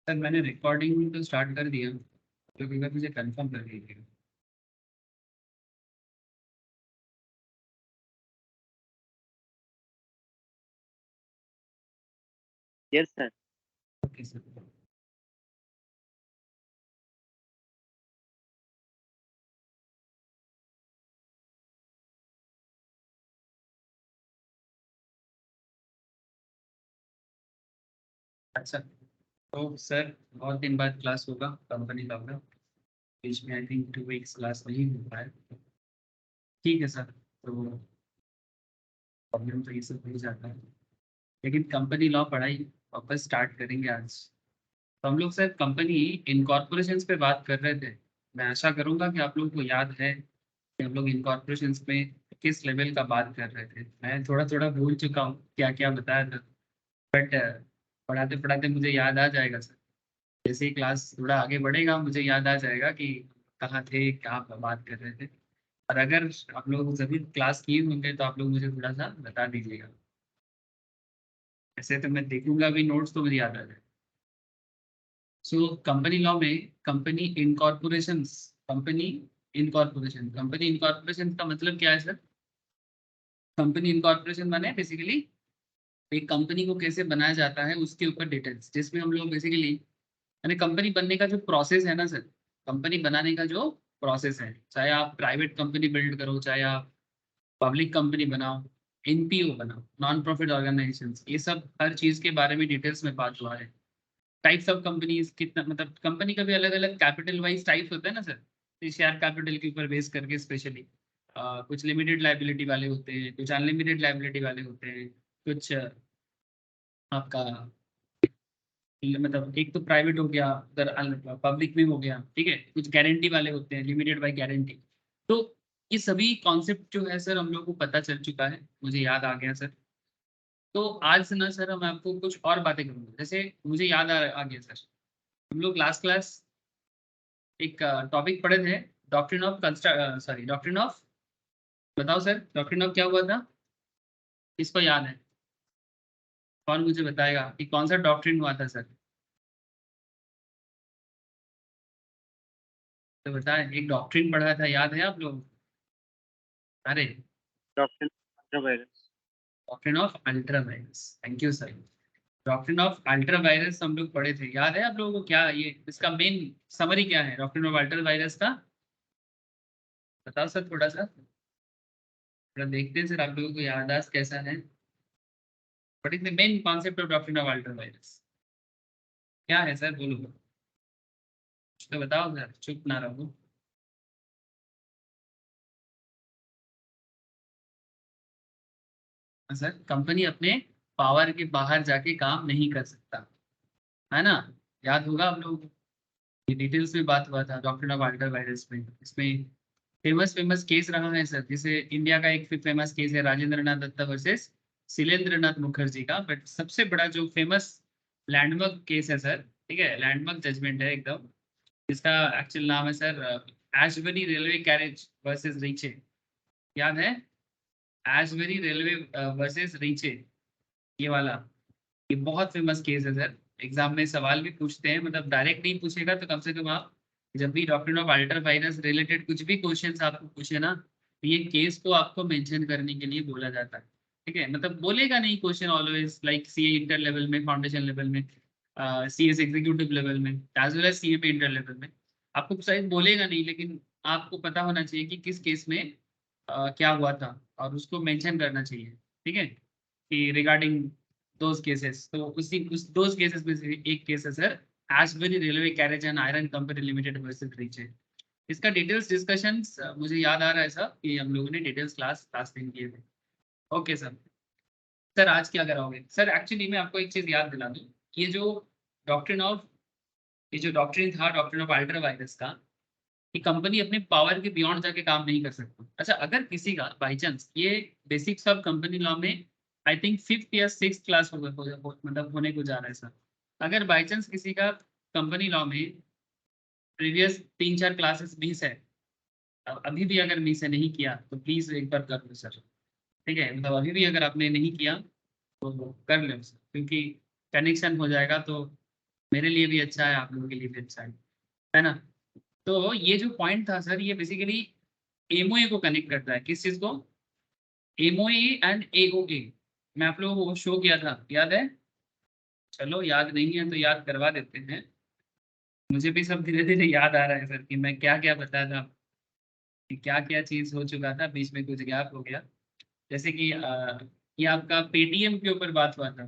Sir मैंने recording तो start कर दिया, तो एक बार मुझे कंफर्म कर दीजिएगा। Yes sir. Okay sir. अच्छा, तो सर बहुत दिन बाद क्लास होगा कंपनी लॉ का। बीच में आई थिंक 2 वीक्स क्लास नहीं हो पाए। ठीक है सर, तो प्रॉब्लम तो ये सब हो जाता है, लेकिन कंपनी लॉ पढ़ाई वापस स्टार्ट करेंगे आज। तो हम लोग सर कंपनी इनकॉर्पोरेशन पे बात कर रहे थे। मैं आशा करूंगा कि आप लोगों को याद है कि हम लोग इनकॉर्पोरेशन में किस लेवल का बात कर रहे थे। मैं थोड़ा थोड़ा भूल चुका हूँ क्या क्या बताया था, बट पढ़ाते पढ़ाते मुझे याद आ जाएगा सर। जैसे ही क्लास थोड़ा आगे बढ़ेगा मुझे याद आ जाएगा कि कहाँ थे, क्या बात कर रहे थे। और अगर आप लोग जरूर क्लास किए होंगे तो आप लोग मुझे थोड़ा सा बता दीजिएगा। ऐसे तो मैं देखूंगा भी नोट्स तो मुझे याद आ जाए। सो कंपनी लॉ में company incorporation, company company incorporation का मतलब क्या है सर? कंपनी इनकॉर्पोरेशन माने बेसिकली एक कंपनी को कैसे बनाया जाता है उसके ऊपर डिटेल्स, जिसमें हम लोग बेसिकली यानी कंपनी बनने का जो प्रोसेस है ना सर, कंपनी बनाने का जो प्रोसेस है, चाहे आप प्राइवेट कंपनी बिल्ड करो, चाहे आप पब्लिक कंपनी बनाओ, एनपीओ बनाओ, नॉन प्रॉफिट ऑर्गेनाइजेशन, ये सब हर चीज के बारे में डिटेल्स में बात हुआ है। टाइप्स ऑफ कंपनीज कितना, मतलब कंपनी का भी अलग अलग कैपिटल वाइज टाइप्स होते हैं ना सर, शेयर कैपिटल के ऊपर बेस करके स्पेशली कुछ लिमिटेड लाइबिलिटी वाले होते हैं, कुछ अनलिमिटेड लाइबिलिटी वाले होते हैं, कुछ आपका मतलब एक तो प्राइवेट हो गया, उधर पब्लिक में हो गया, ठीक है, कुछ गारंटी वाले होते हैं, लिमिटेड बाय गारंटी। तो ये सभी कॉन्सेप्ट जो है सर हम लोग को पता चल चुका है, मुझे याद आ गया सर। तो आज से ना सर मैं आपको कुछ और बातें करूंगा, जैसे मुझे याद आ गया सर। हम लोग लास्ट क्लास एक टॉपिक पढ़े थे, doctrine of sorry doctrine of, बताओ सर डॉक्ट्रिन ऑफ क्या हुआ था? किसको याद है? कौन मुझे बताएगा कि कौन सा डॉक्ट्रिन हुआ था सर? तो बताएं, एक डॉक्ट्रिन पढ़ा था, याद है आप लोग? अरे, doctor ultra vires. Doctrine of ultra vires, thank you sir. Doctrine of ultra vires हम लोग पढ़े थे, याद है आप लोगों को? क्या ये इसका मेन समरी क्या है डॉक्ट्रिन ऑफ अल्ट्रा वायरस का? बताओ सर थोड़ा सा, थोड़ा देखते हैं सर आप लोगों को याददाश्त कैसा है। What is the main concept of doctrine of ultra vires? क्या है सर, बोलो कुछ तो बताओ सर, चुप ना रहो। सर कंपनी अपने पावर के बाहर जाके काम नहीं कर सकता, है ना? याद होगा आप लोगों को, ये डिटेल्स में बात हुआ था डॉक्ट्रिन ऑफ अल्ट्रा वायरस में। इसमें फेमस फेमस केस रहा है सर, जैसे इंडिया का एक फेमस केस है राजेंद्र नाथ दत्ता वर्सेस शैलेंद्र नाथ मुखर्जी का, बट सबसे बड़ा जो फेमस लैंडमार्क केस है सर, ठीक है, लैंडमार्क जजमेंट है एकदम, इसका एक्चुअल नाम है sir Ashbury Railway Carriage versus Riche. याद है? एशबरी रेलवे वर्सेस रीचे, ये वाला, ये बहुत फेमस केस है सर। एग्जाम में सवाल भी पूछते हैं, मतलब डायरेक्ट नहीं पूछेगा तो कम से कम आप जब भी doctrine of ultra vires related कुछ भी क्वेश्चंस आपको पूछे ना, तो ये केस को आपको मेंशन करने के लिए बोला जाता है। ठीक है, मतलब बोलेगा नहीं question always, like CA inter level में, फाउंडेशन लेवल में, सीएस एग्जीक्यूटिव लेवल में, एज वेल एज सीए पे इंटर लेवल में, आपको शायद बोलेगा नहीं, लेकिन आपको पता होना चाहिए कि किस केस में क्या हुआ था, और उसको मेंशन करना चाहिए। ठीक है, कि रिगार्डिंग दोज केसेस, तो उसी उस दोज केसेस में से एक केस है sir Ashbury Railway Carriage and Iron Company Limited versus Riche. इसका डिटेल्स डिस्कशन मुझे याद आ रहा है सर कि हम लोगों ने डिटेल्स क्लास में किए थे। Okay sir. सर आज क्या कराओगे सर? एक्चुअली मैं आपको एक चीज याद दिला दूं, ये जो डॉक्ट्रिन ऑफ, ये जो डॉक्ट्रिन था डॉक्ट्रिन ऑफ अल्ट्रा वायरस का, कि कंपनी अपने पावर के बियॉन्ड जाके काम नहीं कर सकती। अच्छा, अगर किसी का बाई चांस, ये बेसिक्स ऑफ कंपनी लॉ में आई थिंक 5th या 6th क्लास मतलब होने को जा रहा है सर। अगर बाई चांस किसी का कंपनी लॉ में प्रीवियस 3-4 क्लासेस मिस है, अभी भी अगर मिस है, नहीं किया तो प्लीज एक बार कर लो सर। ठीक है, मतलब अभी भी अगर आपने नहीं किया तो कर लो सर, क्योंकि कनेक्शन हो जाएगा तो मेरे लिए भी अच्छा है, आप लोगों के लिए भी अच्छा है ना। तो ये जो पॉइंट था सर, ये बेसिकली एमओए को कनेक्ट करता है। किस चीज को? MOA and AOA. मैं आप लोगों को शो किया था, याद है? चलो याद नहीं है तो याद करवा देते हैं। मुझे भी सब धीरे धीरे याद आ रहा है सर कि मैं क्या क्या बताया था, कि क्या क्या चीज हो चुका था, बीच में कुछ गैप हो गया। जैसे कि ये आपका पेटीएम के ऊपर बात हुआ था।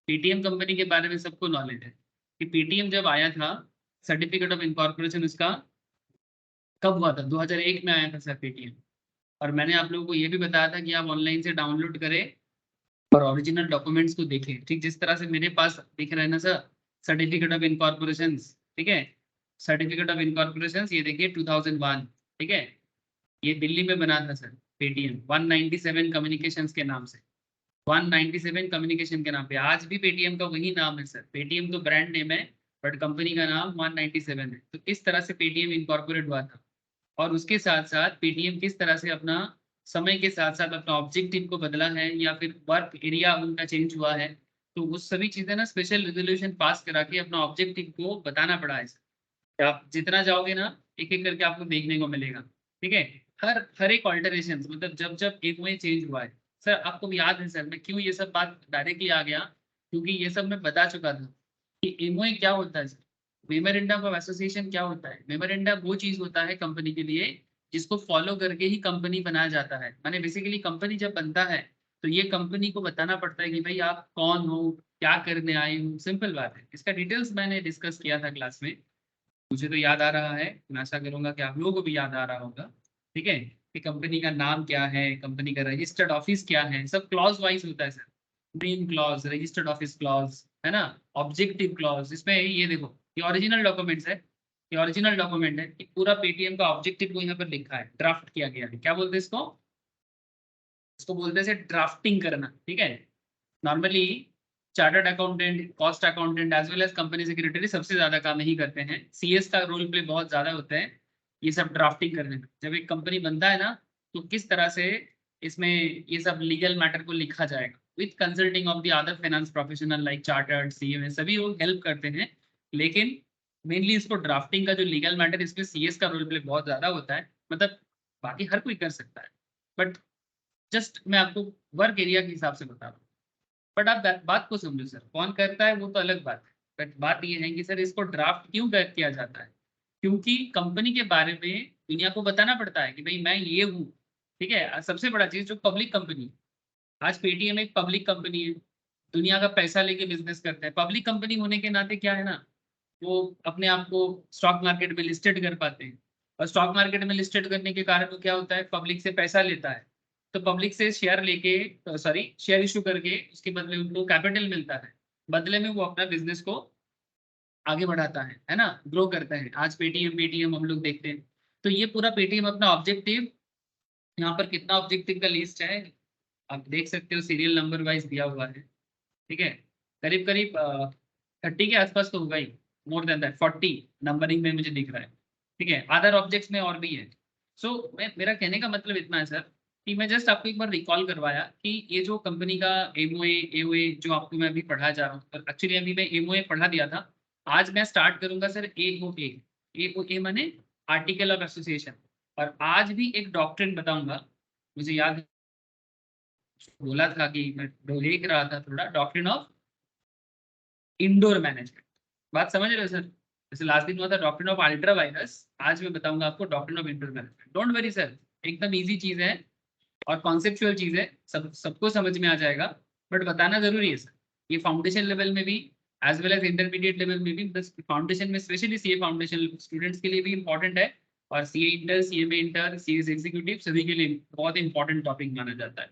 पेटीएम कंपनी के बारे में सबको नॉलेज है कि पेटीएम जब आया था, सर्टिफिकेट ऑफ इनकॉर्पोरेशन उसका कब हुआ था? 2001 में आया था सर पेटीएम। और मैंने आप लोगों को ये भी बताया था कि आप ऑनलाइन से डाउनलोड करें और ओरिजिनल डॉक्यूमेंट्स को देखें। ठीक जिस तरह से मेरे पास दिख रहा है ना सर, सर्टिफिकेट ऑफ इनकॉर्पोरेशन। ठीक है, सर्टिफिकेट ऑफ इनकॉर्पोरेशन ये देखिए 2001। ठीक है, ये दिल्ली में बना था सर पेटीएम, 197 कम्युनिकेशंस के नाम से। 197 कम्युनिकेशन के नाम पे आज भी पेटीएम का वही नाम है सर। पेटीएम तो ब्रांड नेम है, बट कंपनी का नाम 197 है। तो इस तरह से पेटीएम इनकॉर्पोरेट हुआ था। और उसके साथ साथ पेटीएम किस तरह से अपना समय के साथ साथ अपना ऑब्जेक्टिव को बदला है, या फिर वर्क एरिया उनका चेंज हुआ है, तो वो सभी चीजें ना स्पेशल रेजोल्यूशन पास करा के अपना ऑब्जेक्टिव को बताना पड़ा है। आप जितना जाओगे ना, एक एक करके आपको देखने को मिलेगा। ठीक है, हर हर एक ऑल्टरेशन, मतलब जब जब एक में चेंज हुआ है। सर आपको भी याद है सर, मैं क्यों ये सब बात डायरेक्टली आ गया, क्योंकि ये सब मैं बता चुका था कि एमओए क्या होता है सर। मेमोरेंडम ऑफ एसोसिएशन क्या होता है? मेमोरेंडम वो चीज होता है कंपनी के लिए जिसको फॉलो करके ही कंपनी बनाया जाता है। माने बेसिकली कंपनी जब बनता है तो ये कंपनी को बताना पड़ता है कि भाई आप कौन हो, क्या करने आए हो। सिंपल बात है, इसका डिटेल्स मैंने डिस्कस किया था क्लास में। मुझे तो याद आ रहा है, मैं आशा करूंगा कि आप लोगों को भी याद आ रहा होगा। ठीक है, कि कंपनी का नाम क्या है, कंपनी का रजिस्टर्ड ऑफिस क्या है, सब क्लॉज वाइज होता है sir. Dream clause, registered office clause, है ना, ऑब्जेक्टिव क्लॉज। इसमें ये देखो, ये ओरिजिनल डॉक्यूमेंट्स है, ये ओरिजिनल डॉक्यूमेंट है कि पूरा पेटीएम का ऑब्जेक्टिव को यहाँ पर लिखा है, ड्राफ्ट किया गया है। क्या बोलते हैं इसको? इसको बोलते हैं ड्राफ्टिंग करना। ठीक है, normally chartered accountant, cost accountant as well as company secretary सबसे ज्यादा काम यही करते हैं। सीएस का रोल प्ले बहुत ज्यादा होता है ये सब ड्राफ्टिंग करने में। जब एक कंपनी बनता है ना, तो किस तरह से इसमें ये सब लीगल मैटर को लिखा जाएगा, with consulting of the other finance professional like chartered, CMA, सभी लोग हेल्प करते हैं। लेकिन मेनली इसको ड्राफ्टिंग का जो लीगल मैटर, इसमें सीएस का रोल प्ले बहुत ज्यादा होता है। मतलब बाकी हर कोई कर सकता है, बट जस्ट मैं आपको वर्क एरिया के हिसाब से बता रहा हूँ। बट आप बात को समझो सर, कौन करता है वो तो अलग बात है, बट बात ये है कि सर इसको ड्राफ्ट क्यों किया जाता है? क्योंकि कंपनी के बारे में दुनिया को बताना पड़ता है कि भाई मैं ये हूँ। ठीक है, सबसे बड़ा चीज जो पब्लिक कंपनी, आज पेटीएम एक पब्लिक कंपनी है, दुनिया का पैसा लेके बिजनेस करता है। पब्लिक कंपनी होने के नाते क्या है ना, वो अपने आप को स्टॉक मार्केट में लिस्टेड कर पाते हैं। और स्टॉक मार्केट में लिस्टेड करने के कारण वो क्या होता है, पब्लिक से पैसा लेता है। तो पब्लिक से शेयर लेके, सॉरी शेयर इशू करके उसके बदले उनको कैपिटल मिलता है। बदले में वो अपना बिजनेस को आगे बढ़ाता है ना, ग्रो करता है। आज पेटीएम पेटीएम हम लोग देखते हैं। तो ये पूरा पेटीएम अपना ऑब्जेक्टिव, यहाँ पर कितना ऑब्जेक्टिव का लिस्ट है आप देख सकते हो, सीरियल नंबर वाइज दिया हुआ है। ठीक है, करीब करीब 30 के आसपास तो होगा ही, मोर देन दैट 40 नंबरिंग में मुझे दिख रहा है। ठीक है, अदर ऑब्जेक्ट्स में और भी है। मैं मेरा कहने का मतलब इतना है सर कि मैं जस्ट आपको एक बार रिकॉल करवाया कि ये जो कंपनी का एमओए एओए जो आपको मैं अभी पढ़ा जा रहा हूँ, एक्चुअली अभी मैं एमओए पढ़ा दिया था। आज मैं स्टार्ट करूंगा सर एओए। एओए माने आर्टिकल ऑफ एसोसिएशन। और आज भी एक डॉक्ट्रिन बताऊंगा। मुझे याद बोला था कि मैं देख रहा था थोड़ा, डॉक्ट्रिन ऑफ इंडोर मैनेजमेंट। बात समझ रहे हो सर? जैसे लास्ट दिन हुआ था डॉक्ट्रिन ऑफ अल्ट्रा वायरस, आज मैं बताऊंगा आपको doctrine of indoor management. Don't worry sir, एकदम इजी चीज है और कॉन्सेप्चुअल चीज है, सबको समझ में आ जाएगा। बट बताना जरूरी है सर, ये फाउंडेशन लेवल में भी as well as intermediate level में भी। बस फाउंडेशन में स्पेशली सीए फाउंडेशन स्टूडेंट्स के लिए भी इंपॉर्टेंट है, और CA inter, CMA inter, CA executive सभी के लिए बहुत इंपॉर्टेंट टॉपिक माना जाता है।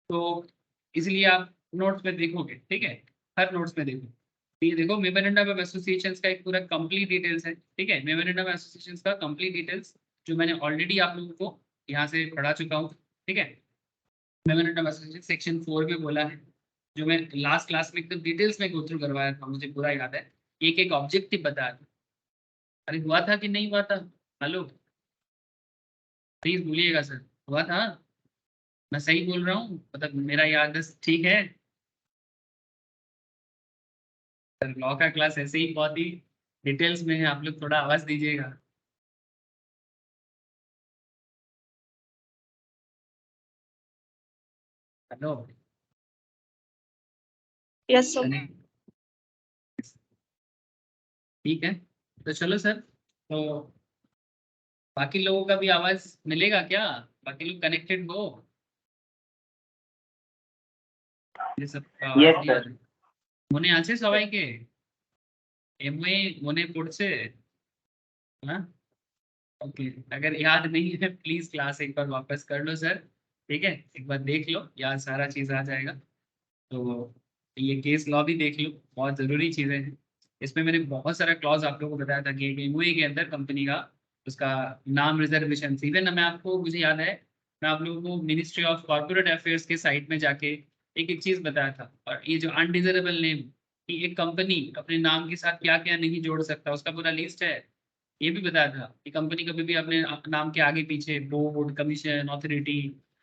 तो इसलिए आप नोट्स में देखोगे, ठीक है, हर नोट्स में देखो। तो ये देखो मेमोरेंडम ऑफ एसोसिएशन का एक पूरा कंप्लीट डिटेल्स है। ठीक है, मेमोरेंडम ऑफ एसोसिएशन का कंप्लीट डिटेल्स जो मैंने ऑलरेडी आप लोगों को यहाँ से पढ़ा चुका हूँ। ठीक है, मेमोरेंडम ऑफ एसोसिएशन सेक्शन 4 में बोला है, जो मैं लास्ट क्लास में एकदम डिटेल्स में गो थ्रू करवाया था, मुझे पूरा याद है। एक एक ऑब्जेक्टिव बताया था। अरे हुआ था कि नहीं हुआ था? हेलो, प्लीज बोलिएगा सर, हुआ था? मैं सही बोल रहा हूँ? मतलब मेरा याद ठीक है? सर लॉ का क्लास ऐसे ही बहुत ही डिटेल्स में है, आप लोग थोड़ा आवाज दीजिएगा। हेलो। Yes sir. ठीक है, तो चलो सर, तो बाकी लोगों का भी आवाज मिलेगा क्या? बाकी लोग कनेक्टेड हो? ये सब का आवाज Yes, नहीं आ sir. रही। মনে আছে সবাইকে? এমএ মনে পড়ছে? हाँ, ओके। अगर याद नहीं है प्लीज क्लास एक बार वापस कर लो सर। ठीक है, एक बार देख लो, याद सारा चीज आ जाएगा। तो ये केस लॉ भी देख लो, बहुत जरूरी चीजें हैं। इसमें मैंने बहुत सारा क्लॉज आप लोगों को बताया था कि एमओए के अंदर कंपनी का उसका नाम, रिजर्वेशन, इवन मैं आपको, मुझे याद है मैं आप लोगों को मिनिस्ट्री ऑफ कॉर्पोरेट अफेयर्स के साइट में जाके एक एक चीज बताया था। और ये जो अनडिजरेबल नेम, कि एक कंपनी अपने नाम के साथ क्या क्या नहीं जोड़ सकता, उसका पूरा लिस्ट है। ये भी बताया था कि कंपनी कभी भी अपने नाम के आगे पीछे board, commission, authority,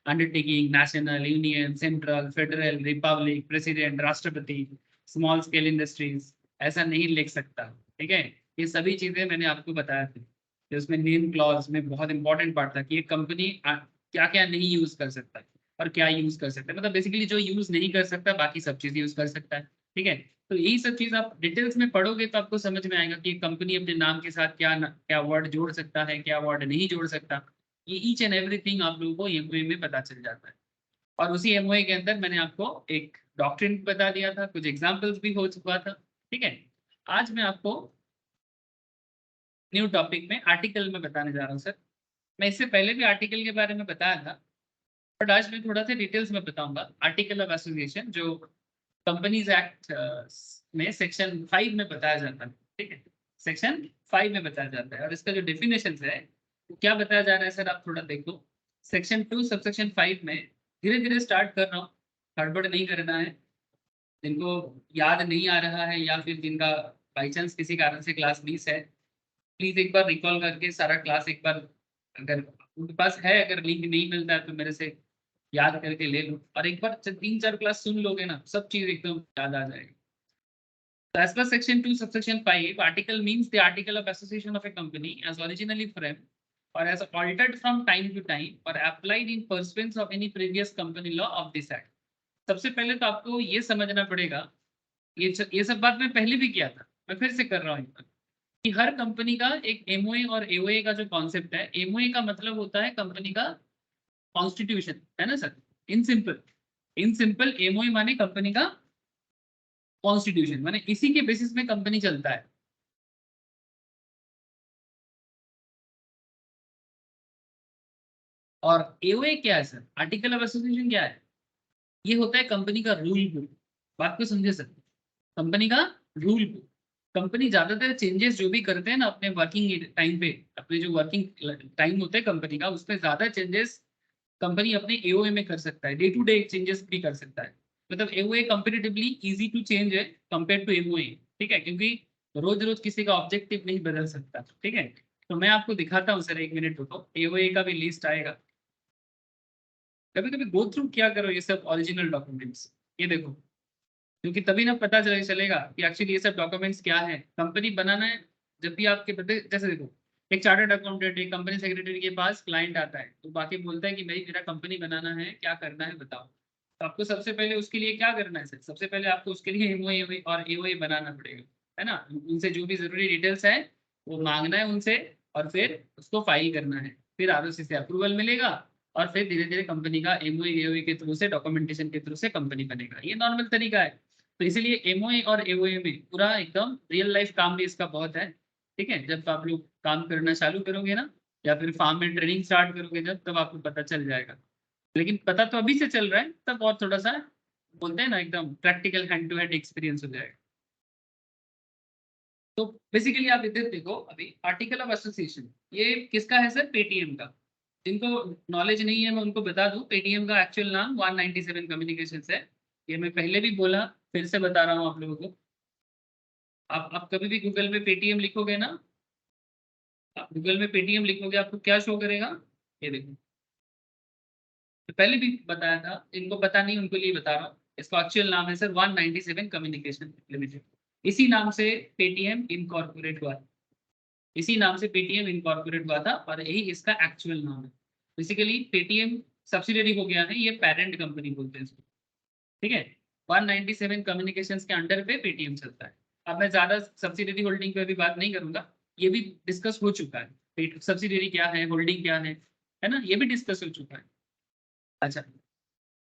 undertaking, national, union, central, federal, Republic, president, राष्ट्रपति, स्मॉल स्केल इंडस्ट्रीज ऐसा नहीं लिख सकता। ठीक है, ये सभी चीजें मैंने आपको बताया था कि उसमें नेम क्लॉज में बहुत इंपॉर्टेंट पार्ट था कि एक कंपनी क्या क्या नहीं यूज कर सकता है और क्या यूज कर सकता है। मतलब बेसिकली जो यूज नहीं कर सकता बाकी सब चीज यूज कर सकता है। ठीक है, तो यही सब चीज आप डिटेल्स में पढ़ोगे तो आपको समझ में आएगा कि कंपनी अपने नाम के साथ क्या वर्ड जोड़ सकता है, क्या वर्ड नहीं जोड़ सकता। ये ईच एंड एवरीथिंग आप लोगों को एमओए में पता चल जाता है। और उसी एमओए के अंदर मैंने आपको एक डॉक्ट्रिन बता दिया था, कुछ एग्जाम्पल्स भी हो चुका था। ठीक है, आज मैं आपको न्यू टॉपिक में आर्टिकल में बताने जा रहा हूँ सर। मैं इससे पहले भी आर्टिकल के बारे में बताया था, बट आज मैं थोड़ा सा डिटेल्स में बताऊंगा। आर्टिकल ऑफ एसोसिएशन जो कंपनीज एक्ट में सेक्शन 5 में बताया जाता है। ठीक है, सेक्शन 5 में बताया जाता है और इसका जो डेफिनेशन है वो क्या बताया जा रहा है सर, आप थोड़ा देखो। सेक्शन 2 सबसेक्शन 5 में, धीरे धीरे स्टार्ट कर रहा हूँ, गड़बड़ नहीं करना है। जिनको याद नहीं आ रहा है या फिर जिनका बाई चांस किसी कारण से क्लास मिस है, प्लीज एक बार रिकॉल करके सारा क्लास एक बार, अगर उनके पास है, अगर लिंक नहीं मिलता है तो मेरे से याद करके ले लो। और एक बार 3-4 क्लास सुन लोगे ना, सब चीज एकदम याद आ जाएगी। So as per section 2 subsection 5, article means the article of association of a company as originally framed or as altered from time to time or applied in pursuance of any previous company law of this act. सबसे पहले तो आपको ये समझना पड़ेगा, ये सब बात मैं पहले भी किया था, मैं फिर से कर रहा हूँ कि हर कंपनी का एक एमओए और एओए का जो कॉन्सेप्ट है, एमओए का मतलब होता है कंपनी का कॉन्स्टिट्यूशन, है ना सर? इन सिंपल एमओए माने कंपनी का कॉन्स्टिट्यूशन, माने इसी के बेसिस में कंपनी चलता है। और एओए क्या है सर? आर्टिकल ऑफ एसोसिएशन क्या है? ये होता है कंपनी का रूल बुक। बात को समझे सर, कंपनी का रूल बुक। कंपनी ज्यादातर चेंजेस जो भी करते हैं ना अपने वर्किंग टाइम पे, अपने जो वर्किंग टाइम होते हैं कंपनी का, उसमें ज्यादा चेंजेस कंपनी अपने एओए में कर सकता है, डे टू डे चेंजेस भी कर सकता है। मतलब AOA comparatively easy to change है कंपेयर टू एमओए। ठीक है, क्योंकि रोज रोज किसी का ऑब्जेक्टिव नहीं बदल सकता। ठीक है, तो मैं आपको दिखाता हूँ सर, 1 मिनट रुको, एओए का भी लिस्ट आएगा। कभी कभी गो थ्रू क्या करो ये सब ओरिजिनल डॉक्यूमेंट्स, ये देखो, क्योंकि तभी ना पता चलेगा कि एक्चुअली ये सब डॉक्यूमेंट्स क्या है। कंपनी बनाना है, जब भी आपके पते, जैसे देखो, एक चार्टर्ड अकाउंटेंट, एक कंपनी सेक्रेटरी के पास क्लाइंट आता है तो बाकी बोलता है कि भाई मेरा कंपनी बनाना है, क्या करना है बताओ। तो आपको सबसे पहले उसके लिए क्या करना है सर? सबसे पहले आपको उसके लिए एमओए और एओए बनाना पड़ेगा, है ना? उनसे जो भी जरूरी डिटेल्स है वो मांगना है उनसे, और फिर उसको फाइल करना है, फिर आरओसी से अप्रूवल मिलेगा, और फिर धीरे धीरे कंपनी का एमओए एओए के थ्रू से, डॉक्यूमेंटेशन के थ्रू से कंपनी बनेगा। ये नॉर्मल तरीका है। तो इसीलिए एमओए और एओए में पूरा एकदम रियल लाइफ काम भी इसका बहुत है। ठीक है, जब आप लोग काम करना चालू करोगे ना, या फिर फार्म में ट्रेनिंग स्टार्ट करोगे जब, तब आपको पता चल जाएगा। लेकिन पता तो अभी से चल रहा है, तब और थोड़ा सा बोलते हैं ना एकदम practical hand to hand experience हो जाएगा। तो बेसिकली आप इधर देखो, अभी आर्टिकल ऑफ एसोसिएशन ये किसका है सर? पेटीएम का। जिनको नॉलेज नहीं है मैं उनको बता दूं, पेटीएम का एक्चुअल नाम 197 कम्युनिकेशंस है। ये मैं पहले भी बोला, फिर से बता रहा हूँ आप लोगों को। आप कभी भी गूगल में पेटीएम लिखोगे ना, आप गूगल में पेटीएम लिखोगे आपको क्या शो करेगा? ये देखो, तो पहले भी बताया था, इनको पता नहीं उनको लिए बता रहा हूँ। इसका एक्चुअल नाम है सर 197 कम्युनिकेशन लिमिटेड। इसी नाम से पेटीएम इनकॉर्पोरेट हुआ, इसी नाम से पेटीएम इनकॉर्पोरेट हुआ था और यही इसका एक्चुअल नाम है। बेसिकली पेटीएम सब्सिडियरी हो गया है, ये पेरेंट कंपनी बोलते हैं इसको, ठीक है। 197 कम्युनिकेशंस के अंडर पे पेटीएम चलता है। अब मैं ज्यादा सब्सिडियरी होल्डिंग पे भी बात नहीं करूंगा, ये भी डिस्कस हो चुका है, सब्सिडियरी क्या है, होल्डिंग क्या है ना, ये भी डिस्कस हो चुका है। अच्छा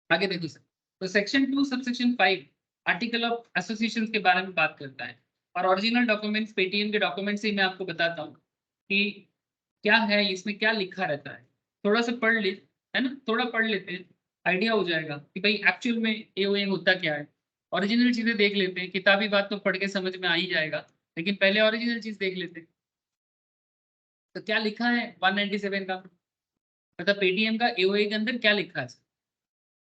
आगे देखो सर, तो section 2 subsection 5 article of association के बारे में बात करता है, और ओरिजिनल डॉक्यूमेंट्स पेटीएम के डॉक्यूमेंट्स ही मैं आपको बताता हूँ कि क्या है इसमें, क्या लिखा रहता है। थोड़ा सा पढ़ ले, है ना, थोड़ा पढ़ लेते हैं, आइडिया हो जाएगा कि भाई एक्चुअल में एओए होता क्या है। ओरिजिनल चीजें देख लेते हैं, किताबी बात तो पढ़ के समझ में आ ही जाएगा, लेकिन पहले ओरिजिनल चीज देख लेते हैं। तो क्या लिखा है 197 का, मतलब पेटीएम का एओए के अंदर क्या लिखा है।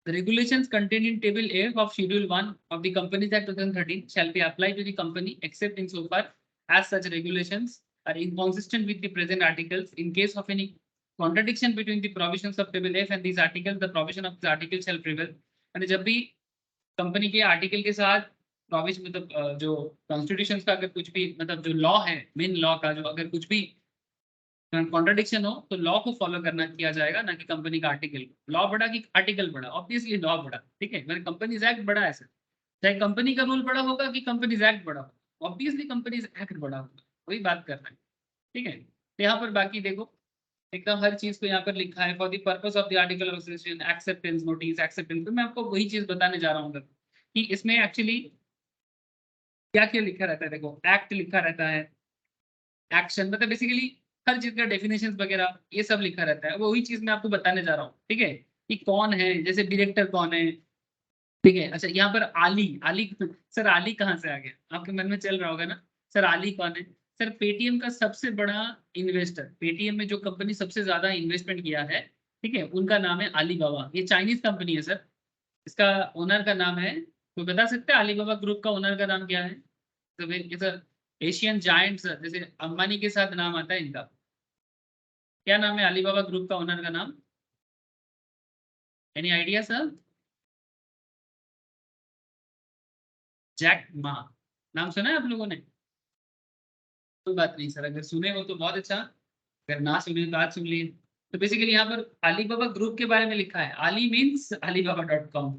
The regulations contained in Table A of Schedule 1 of the Companies Act 2013 shall be applied to the company except insofar as such regulations are inconsistent with the present articles. In case of any contradiction between the provisions of Table F and these articles, the provision of this article shall prevail. यानी जब भी company के article के साथ provision मतलब जो constitution का अगर कुछ भी मतलब जो लॉ है, मेन लॉ का जो अगर कुछ भी कॉन्ट्रडिक्शन हो तो लॉ को फॉलो करना किया जाएगा, ना कि कंपनी का आर्टिकल। लॉ बड़ा कि आर्टिकल बड़ा, ऑब्वियसली लॉ बड़ा, ठीक है। मेरे कंपनीज एक्ट बड़ा है सर, चाहे कंपनी का रूल बड़ा होगा कि कंपनीज एक्ट बड़ा होगा, ऑब्वियसली कंपनीज एक्ट बड़ा होगा, वही बात कर रहे हैं, ठीक है। तो यहाँ पर बाकी देखो एकदम हर चीज को यहाँ पर लिखा है, for the purpose of the article of association acceptance notice acceptance. तो मैं आपको वही चीज बताने जा रहा हूँ कि इसमें एक्चुअली क्या क्या लिखा रहता है। देखो एक्ट लिखा रहता है, एक्शन मतलब बेसिकली हर चीज का डेफिनेशन वगैरह ये सब लिखा रहता है, वो वही चीज मैं आपको बताने जा रहा हूँ, ठीक है। कि कौन है, जैसे डायरेक्टर कौन है, ठीक है। अच्छा यहाँ पर आली, आली सर आली कहाँ से आ गया, आपके मन में चल रहा होगा ना, सर आली कौन है। सर पेटीएम का सबसे बड़ा इन्वेस्टर, पेटीएम में जो कंपनी सबसे ज्यादा इन्वेस्टमेंट किया है, ठीक है, उनका नाम है अलीबाबा। ये चाइनीज कंपनी है सर, इसका ओनर का नाम है, तो बता सकते हैं अलीबाबा ग्रुप का ओनर का नाम क्या है। तो ये सर एशियन जायंट सर, जैसे अंबानी के साथ नाम आता है इनका, क्या नाम है अलीबाबा ग्रुप का ओनर का नाम, any idea sir. Jack Ma, नाम सुना है आप लोगों ने। कोई बात नहीं सर, अगर सुने हो तो बहुत अच्छा, अगर ना सुने तो आज सुन लिए। तो बेसिकली यहाँ पर अलीबाबा ग्रुप के बारे में लिखा है, आली means alibaba.com,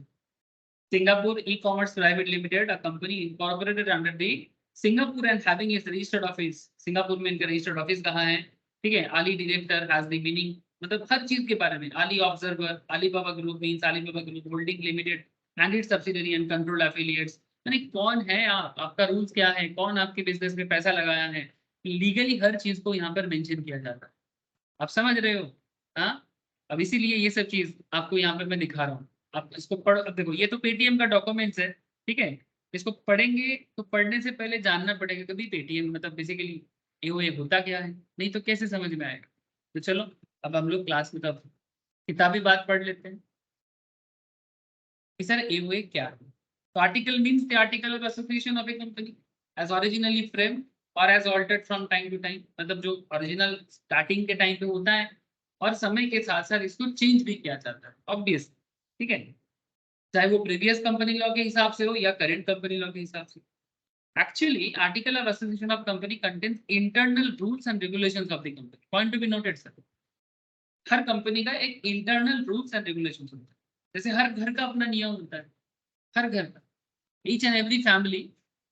Singapore E-commerce Private Limited, a company incorporated under the Singapore and having its registered office, Singapore में इनका रजिस्टर्ड ऑफिस कहाँ है, ठीक है। आली डायरेक्टर हैज द मीनिंग, मतलब हर चीज के बारे में। आली observer, Alibaba group means Alibaba group holding limited and it's subsidiary and control affiliates. यानी कौन है आप, आपका रूल्स क्या है, कौन आपके बिजनेस में पैसा लगाया है, लीगली हर चीज को यहाँ पर मेंशन किया जाता है। आप समझ रहे हो, हाँ। अब इसीलिए ये सब चीज आपको यहाँ पे मैं दिखा रहा हूँ, आप इसको पढ़। अब देखो ये तो पेटीएम का डॉक्यूमेंट्स है, ठीक है। इसको पढ़ेंगे तो पढ़ने से पहले जानना पड़ेगा कभी पेटीएम मतलब बेसिकली ये होता क्या है, नहीं तो कैसे समझ में आएगा। तो चलो अब हम लोग क्लास में तब किताबी बात पढ़ लेते हैं कि सर एओए क्या है। तो article means the article of association of a company as originally frame और as altered from time to time, मतलब जो ओरिजिनल स्टार्टिंग के टाइम पे होता है और समय के साथ साथ इसको चेंज भी किया जाता है, ऑब्वियस, ठीक है। चाहे वो प्रीवियस कंपनी लॉ के हिसाब से हो या करेंट कंपनी लॉ के हिसाब से। Actually article of association of company contains internal rules and regulations of the company, point to be noted sir. Her company का एक इंटरनल रूल्स एंड रेगुलेशंस होता है, जैसे हर घर का अपना नियम होता है, हर घर का, ईच एंड एवरी फैमिली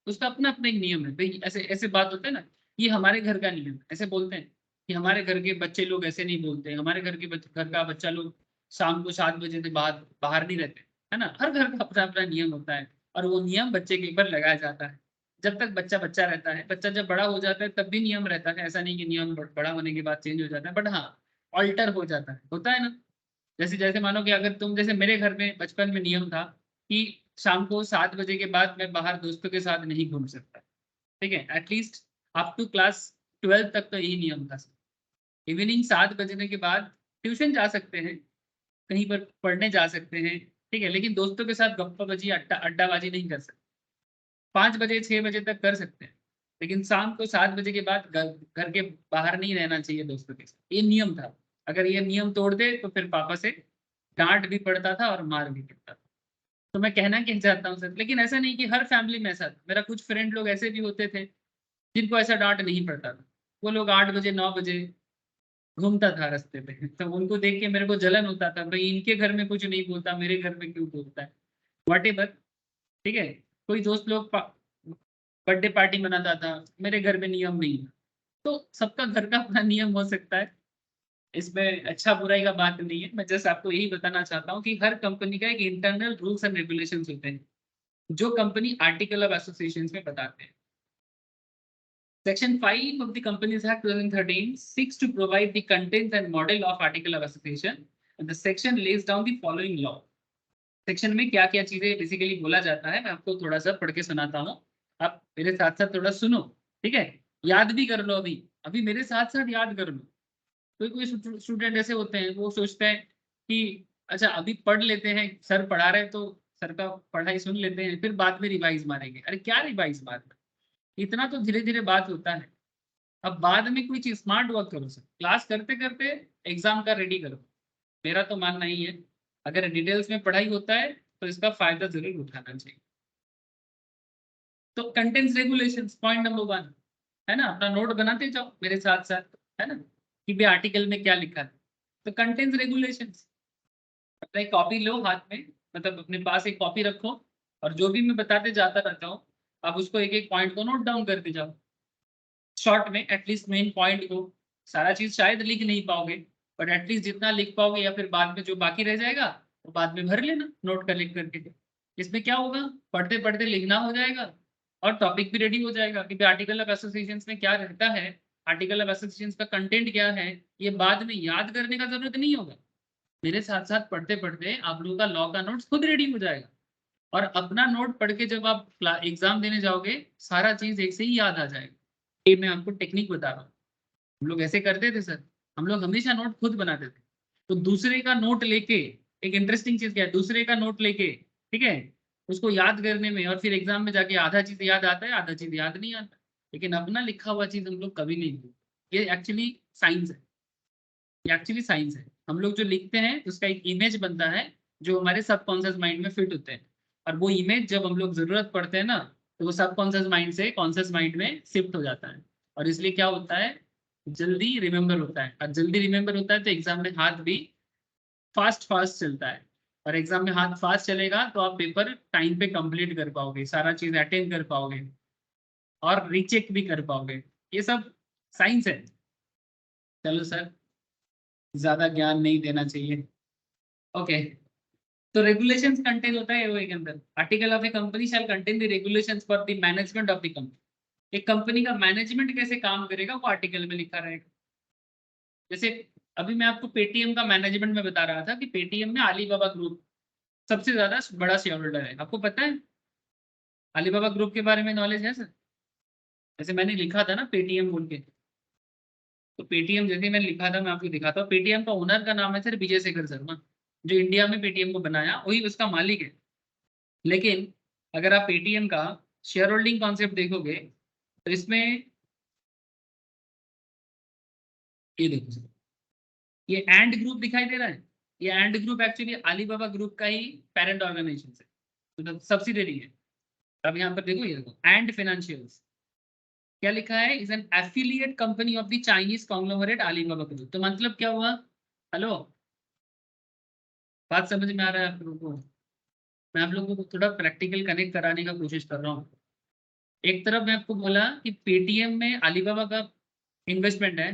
उसका अपना अपना एक नियम है भाई। ऐसे ऐसे बात होता है ना, ये हमारे घर का नियम है, ऐसे बोलते हैं कि हमारे घर के बच्चे लोग ऐसे नहीं बोलते, हमारे घर के घर का बच्चा लोग शाम को 7 बजे से बाद बाहर नहीं रहते, है ना। हर घर का अपना अपना नियम होता है और वो नियम बच्चे के ऊपर लगाया जाता है। जब तक बच्चा बच्चा रहता है, बच्चा जब बड़ा हो जाता है तब भी नियम रहता है, ऐसा नहीं कि नियम बड़ा होने के बाद चेंज हो जाता है, बट हाँ ऑल्टर हो जाता है, होता है ना। जैसे जैसे मानो कि अगर तुम, जैसे मेरे घर में बचपन में नियम था कि शाम को 7 बजे के बाद मैं बाहर दोस्तों के साथ नहीं घूम सकता, ठीक है। एटलीस्ट अप टू क्लास 12 तक तो यही नियम था। इवनिंग 7 बजने के बाद ट्यूशन जा सकते हैं, कहीं पर पढ़ने जा सकते हैं, ठीक है, लेकिन दोस्तों के साथ गप्पा बजी अड्डाबाजी नहीं कर सकते। 5 बजे 6 बजे तक कर सकते हैं, लेकिन शाम को 7 बजे के बाद घर के बाहर नहीं रहना चाहिए दोस्तों के साथ, ये नियम था। अगर ये नियम तोड़ दे तो फिर पापा से डांट भी पड़ता था और मार भी पड़ता था। तो मैं कहना क्या चाहता हूँ सर, लेकिन ऐसा नहीं कि हर फैमिली में ऐसा था। मेरा कुछ फ्रेंड लोग ऐसे भी होते थे जिनको ऐसा डांट नहीं पड़ता था। वो लोग 8 बजे 9 बजे घूमता था रास्ते पे, तो उनको देख के मेरे को जलन होता था, भाई इनके घर में कुछ नहीं बोलता, मेरे घर में क्यों बोलता है, वॉट एवर। ठीक है, कोई दोस्त लोग बर्थडे पार्टी मनाता था, मेरे घर में नियम नहीं है। तो सबका घर का अपना नियम हो सकता है, इसमें अच्छा बुराई का बात नहीं है। मैं जस्ट आपको यही बताना चाहता हूँ कि हर कंपनी का एक इंटरनल रूल्स एंड रेगुलेशंस होते हैं, जो कंपनी आर्टिकल ऑफ एसोसिएशन में बताते हैं। Section 5 of the Companies Act 2013 seeks to provide the content and model of article of association, and the section lays down the following law. Section में क्या क्या चीजें बेसिकली बोला जाता है, मैं आपको थोड़ा सा पढ़ के सुनाता हूँ, आप मेरे साथ साथ थोड़ा सुनो। ठीक है, याद भी कर लो, अभी अभी मेरे साथ साथ याद कर लो। कोई कोई स्टूडेंट ऐसे होते हैं, वो सोचते हैं कि अच्छा अभी पढ़ लेते हैं, सर पढ़ा रहे तो सर का पढ़ाई सुन लेते हैं, फिर बाद में रिवाइज मारेंगे। अरे क्या रिवाइज मारना, इतना तो धीरे धीरे बात होता है। अब बाद में कोई चीज स्मार्ट वर्क करो सर, क्लास करते करते एग्जाम का रेडी करो। मेरा तो मानना ही है, अगर डिटेल्स में पढ़ाई होता है तो इसका फायदा जरूर उठाना चाहिए। तो कंटेंट्स रेगुलेशंस पॉइंट नंबर 1 है ना, अपना नोट बनाते जाओ मेरे साथ साथ, है ना, कि भाई आर्टिकल में क्या लिखा है। तो कंटेंट्स रेगुलेशंस, अपना एक कॉपी लो हाथ में, मतलब अपने पास एक कॉपी रखो, और जो भी मैं बताते जाता रहता हूँ आप उसको एक एक पॉइंट को नोट डाउन करते जाओ शॉर्ट में, एटलीस्ट मेन पॉइंट को। सारा चीज शायद लिख नहीं पाओगे, बट एटलीस्ट जितना लिख पाओगे, या फिर बाद में जो बाकी रह जाएगा वो बाद में भर लेना नोट कर लिख करके। इसमें क्या होगा, पढ़ते पढ़ते लिखना हो जाएगा, और टॉपिक भी रेडी हो जाएगा कि आर्टिकल ऑफ एसोसिएशन में क्या रहता है, आर्टिकल ऑफ एसोसिएशन का कंटेंट क्या है, ये बाद में याद करने का जरूरत नहीं होगा। मेरे साथ साथ पढ़ते पढ़ते आप लोगों का लॉ का नोट्स खुद रेडी हो जाएगा, और अपना नोट पढ़ के जब आप एग्जाम देने जाओगे सारा चीज एक से ही याद आ जाएगा। ये मैं आपको टेक्निक बता रहा हूँ। हम लोग ऐसे करते थे सर, हम लोग हमेशा नोट खुद बनाते थे। तो दूसरे का नोट लेके, एक इंटरेस्टिंग चीज क्या है, दूसरे का नोट लेके, ठीक है, उसको याद करने में, और फिर एग्जाम में जाके आधा चीज याद आता है, आधा चीज याद नहीं आता। लेकिन अपना लिखा हुआ चीज हम लोग कभी नहीं भूलते। ये एक्चुअली साइंस है, ये एक्चुअली साइंस है। हम लोग जो लिखते हैं उसका एक इमेज बनता है जो हमारे सबकॉन्शियस माइंड में फिट होते हैं, और वो इमेज जब हम लोग जरूरत पड़ते हैं ना, तो वो सबकॉन्शियस माइंड से कॉन्शियस माइंड में शिफ्ट हो जाता है, और इसलिए क्या होता है, जल्दी रिमेम्बर होता है। और जल्दी रिमेम्बर होता है तो एग्जाम में हाथ भी फास्ट फास्ट चलता है, और एग्जाम में हाथ फास्ट चलेगा तो आप पेपर टाइम पे कंप्लीट कर पाओगे, सारा चीज अटेंड कर पाओगे, और रीचेक भी कर पाओगे। ये सब साइंस है। चलो सर, ज्यादा ज्ञान नहीं देना चाहिए। ओके, तो रेगुलेशंस कंटेन होता है वो के अंदर, article of a company shall contain the regulations for the management of the company. एक कंपनी का मैनेजमेंट कैसे काम करेगा वो आर्टिकल में लिखा रहेगा। जैसे अभी मैं आपको पेटीएम का मैनेजमेंट में बता रहा था कि पेटीएम में अलीबाबा ग्रुप सबसे ज्यादा बड़ा शेयर होल्डर है, आपको पता है अलीबाबा ग्रुप के बारे में नॉलेज है सर? जैसे मैंने लिखा था ना पेटीएम बोल के, तो पेटीएम जैसे मैंने लिखा था मैं आपको दिखाता हूँ। पेटीएम का ओनर का नाम है सर विजय शेखर शर्मा, जो इंडिया में पेटीएम को बनाया वही उसका मालिक है। लेकिन अगर आप पेटीएम का शेयर होल्डिंग कॉन्सेप्ट देखोगे तो इसमें ये देखो सर, ये एंड ग्रुप दिखाई दे रहा है, ये and group actually Alibaba group का ही पेरेंट ऑर्गेनाइजेशन है, मतलब सब्सिडरी है। अब यहाँ पर देखो, ये देखो एंड फाइनेंशियल्स क्या लिखा है, is an affiliate company of the Chinese conglomerate Alibaba group. तो मतलब क्या हुआ, हेलो, बात समझ में आ रहा है आप लोगों को? मैं आप लोगों को थोड़ा प्रैक्टिकल कनेक्ट कराने का कोशिश कर रहा हूँ। एक तरफ मैं आपको बोला कि पेटीएम में अलीबाबा का इन्वेस्टमेंट है,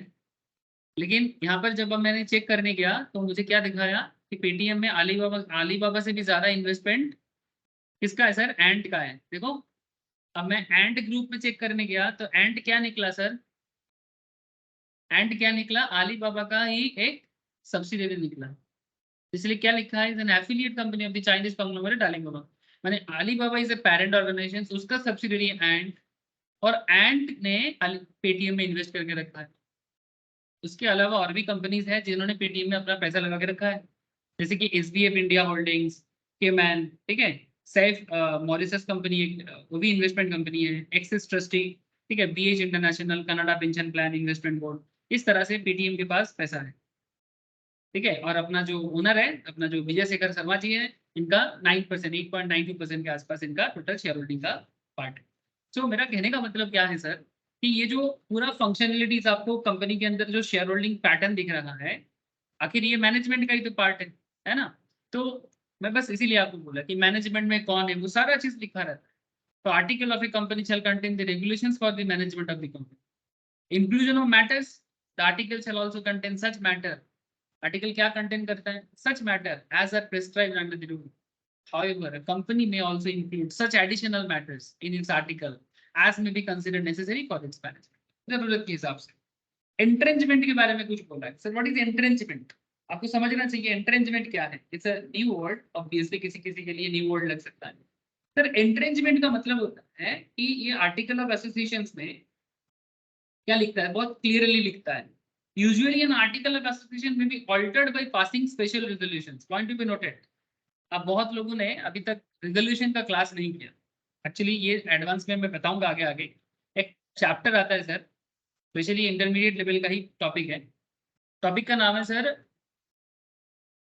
लेकिन यहाँ पर जब मैंने चेक करने गया तो मुझे क्या दिखाया कि पेटीएम में अलीबाबा से भी ज्यादा इन्वेस्टमेंट किसका है सर, एंड का है। देखो, अब मैं एंड ग्रुप में चेक करने गया तो एंड क्या निकला सर, एंड क्या निकला, अलीबाबा का ही एक सब्सिडियरी निकला। इसलिए क्या लिखा है, is an affiliate company of the Chinese conglomerate Alibaba. माने Alibaba is a parent organisation, उसका सब्सिडियरी एंड, और एंड ने पेटीएम में इन्वेस्ट करके रखा है। उसके अलावा और भी कंपनीज हैं जिन्होंने पेटीएम में अपना पैसा लगा के रखा है, जैसे कि एसबीएफ इंडिया होल्डिंग्स, केमैन, ठीक है, सैफ मॉरिसस कंपनी, वो भी इन्वेस्टमेंट कंपनी है, एक्सिस ट्रस्टी, ठीक है, BH international, Canada pension plan investment board. इस तरह से पेटीएम के पास पैसा है, ठीक है। और अपना जो ओनर है, अपना जो विजय शेखर शर्मा जी है, इनका 9%, 8.92% के आसपास इनका टोटल शेयर होल्डिंग का पार्ट है। सो मेरा कहने का मतलब क्या है सर, कि ये जो पूरा फंक्शनलिटीज आपको कंपनी के अंदर जो शेयर होल्डिंग पैटर्न दिख रहा है, आखिर ये मैनेजमेंट का ही तो पार्ट है ना। तो मैं बस इसीलिए आपको बोला कि मैनेजमेंट में कौन है वो सारा चीज लिखा रहता है। तो article of a company shall contain the regulations for the management of the company, inclusion of matters, the article shall also contain such matter, article क्या कंटेन करता है, such matter as are prescribed under the rule. However, a company may also include such additional matters in its article as may be considered necessary for its management. जरूरत के हिसाब से। Entrenchment के बारे में कुछ बोला है सर, व्हाट इज एंट्रेंचमेंट? आपको समझना चाहिए एंट्रेंचमेंट क्या है। It's a new word, obviously किसी किसी के लिए न्यू वर्ड लग सकता है। सर एंट्रेंचमेंट का मतलब होता है कि ये आर्टिकल ऑफ एसोसिएशन में क्या लिखता है, बहुत क्लियरली लिखता है, usually an article of association may be altered by passing special resolutions, point to be noted. अब बहुत लोगों ने अभी तक रिजोल्यूशन का क्लास नहीं किया। एक्चुअली ये एडवांस में मैं बताऊंगा आगे आगे। एक चैप्टर आता है सर, स्पेशली इंटरमीडिएट लेवल का ही टॉपिक है। टॉपिक का नाम है सर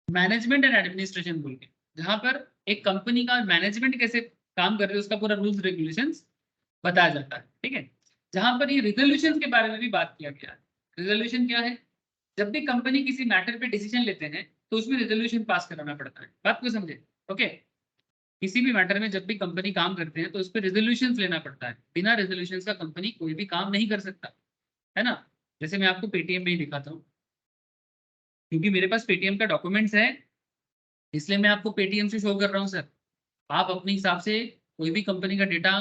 मैनेजमेंट एंड एडमिनिस्ट्रेशन बोल के, जहां पर एक कंपनी का मैनेजमेंट कैसे काम कर रहे हैं उसका पूरा रूल्स रेगुलेशंस बताया जाता है। ठीक है, जहां पर ये रिजोल्यूशन के बारे में भी बात किया गया है। रिजोल्यूशन क्या है? जब भी कंपनी किसी मैटर पे डिसीजन लेते हैं तो उसमें रेजोल्यूशन पास कराना पड़ता है। बात को समझे? ओके, किसी भी मैटर में जब भी कंपनी काम करते हैं तो उस पर रेजोल्यूशन लेना पड़ता है। बिना रेजोल्यूशन का कंपनी कोई भी काम नहीं कर सकता, है ना। जैसे मैं आपको पेटीएम में ही दिखाता हूँ, क्योंकि मेरे पास पेटीएम का डॉक्यूमेंट्स है इसलिए मैं आपको पेटीएम से शो कर रहा हूँ सर। आप अपने हिसाब से कोई भी कंपनी का डेटा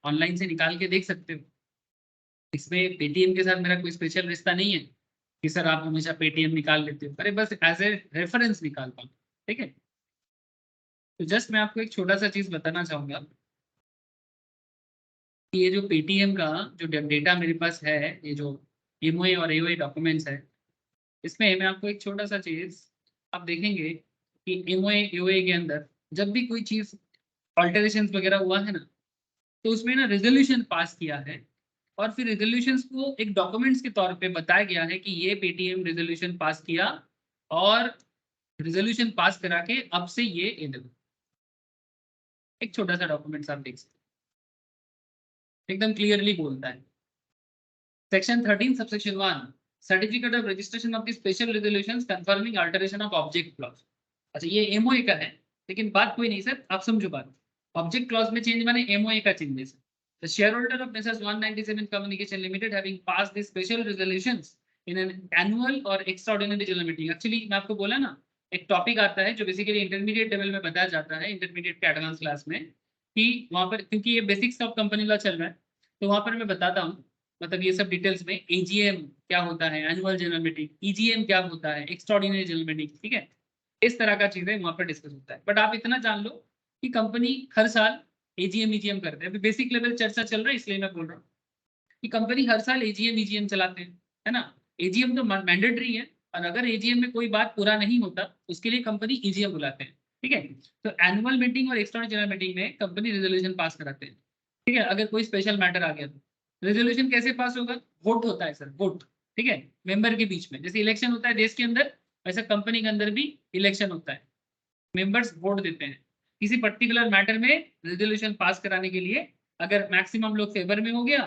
ऑनलाइन से निकाल के देख सकते हो। इसमें पेटीएम के साथ मेरा कोई स्पेशल रिश्ता नहीं है कि सर आप हमेशा पेटीएम निकाल लेते हो, अरे बस एज ए रेफरेंस निकालता हूँ। ठीक है, तो जस्ट मैं आपको एक छोटा सा चीज बताना चाहूंगा कि ये जो पेटीएम का जो डेटा मेरे पास है, ये जो एमओए और एओए डॉक्यूमेंट्स है, इसमें मैं आपको एक छोटा सा चीज आप देखेंगे कि एमओए एओए के अंदर जब भी कोई चीज ऑल्टरेशन वगैरह हुआ है ना, तो उसमें ना रेजोल्यूशन पास किया है और फिर रेजोल्यूशंस को एक डॉक्यूमेंट्स के तौर पे बताया गया है कि ये पेटीएम रेजोल्यूशन पास किया और रेजोल्यूशन पास करा के अब से ये एनेबल, एक छोटा सा डॉक्यूमेंट्स आप देख सकते हैं, एकदम क्लियरली बोलता है। Section 13 subsection 1, certificate of registration of the special resolutions confirming alteration of object clause. अच्छा ये एमओए का है, लेकिन बात कोई नहीं सर, आप समझो बात। ऑब्जेक्ट क्लॉज में चेंज माने एमओए का changes. The shareholder of Messrs 197 Communication Limited having passed the special resolutions in an annual or extraordinary general meeting. Actually मैं आपको बोला ना, एक टॉपिक आता है जो बेसिकली इंटरमीडिएट लेवल में बताया जाता है, इंटरमीडिएट के एडवांस क्लास में, कि वहां पर क्योंकि ये बेसिक्स ऑफ कंपनी लॉ चल रहा है तो वहां पर मैं बताता हूँ, मतलब ये सब डिटेल्स में एजीएम क्या होता है, एनुअल जनरल मीटिंग, ईजीएम क्या होता है, एक्स्ट्राऑर्डिनरी जनरल मीटिंग। ठीक है, इस तरह का चीजें वहां पर डिस्कस होता है। बट आप इतना जान लो कि कंपनी हर साल एजीएम ईजीएम करते हैं। अभी बेसिक लेवल चर्चा चल रहा है इसलिए मैं बोल रहा हूँ कि कंपनी हर साल एजीएम ईजीएम चलाते हैं, है ना। एजीएम तो मैंडेटरी है, और अगर एजीएम में कोई बात पूरा नहीं होता उसके लिए कंपनी ईजीएम बुलाते हैं। ठीक है, तो एनुअल मीटिंग और एक्स्ट्रा जनरल मीटिंग में कंपनी रेजोल्यूशन पास कराते हैं। ठीक है, अगर कोई स्पेशल मैटर आ गया तो रेजोल्यूशन कैसे पास होगा? वोट होता है सर, वोट। ठीक है, मेंबर के बीच में, जैसे इलेक्शन होता है देश के अंदर, वैसे कंपनी के अंदर भी इलेक्शन होता है, मेंबर्स वोट देते हैं किसी पर्टिकुलर मैटर में रेजोल्यूशन पास कराने के लिए। अगर मैक्सिमम लोग फेवर में हो गया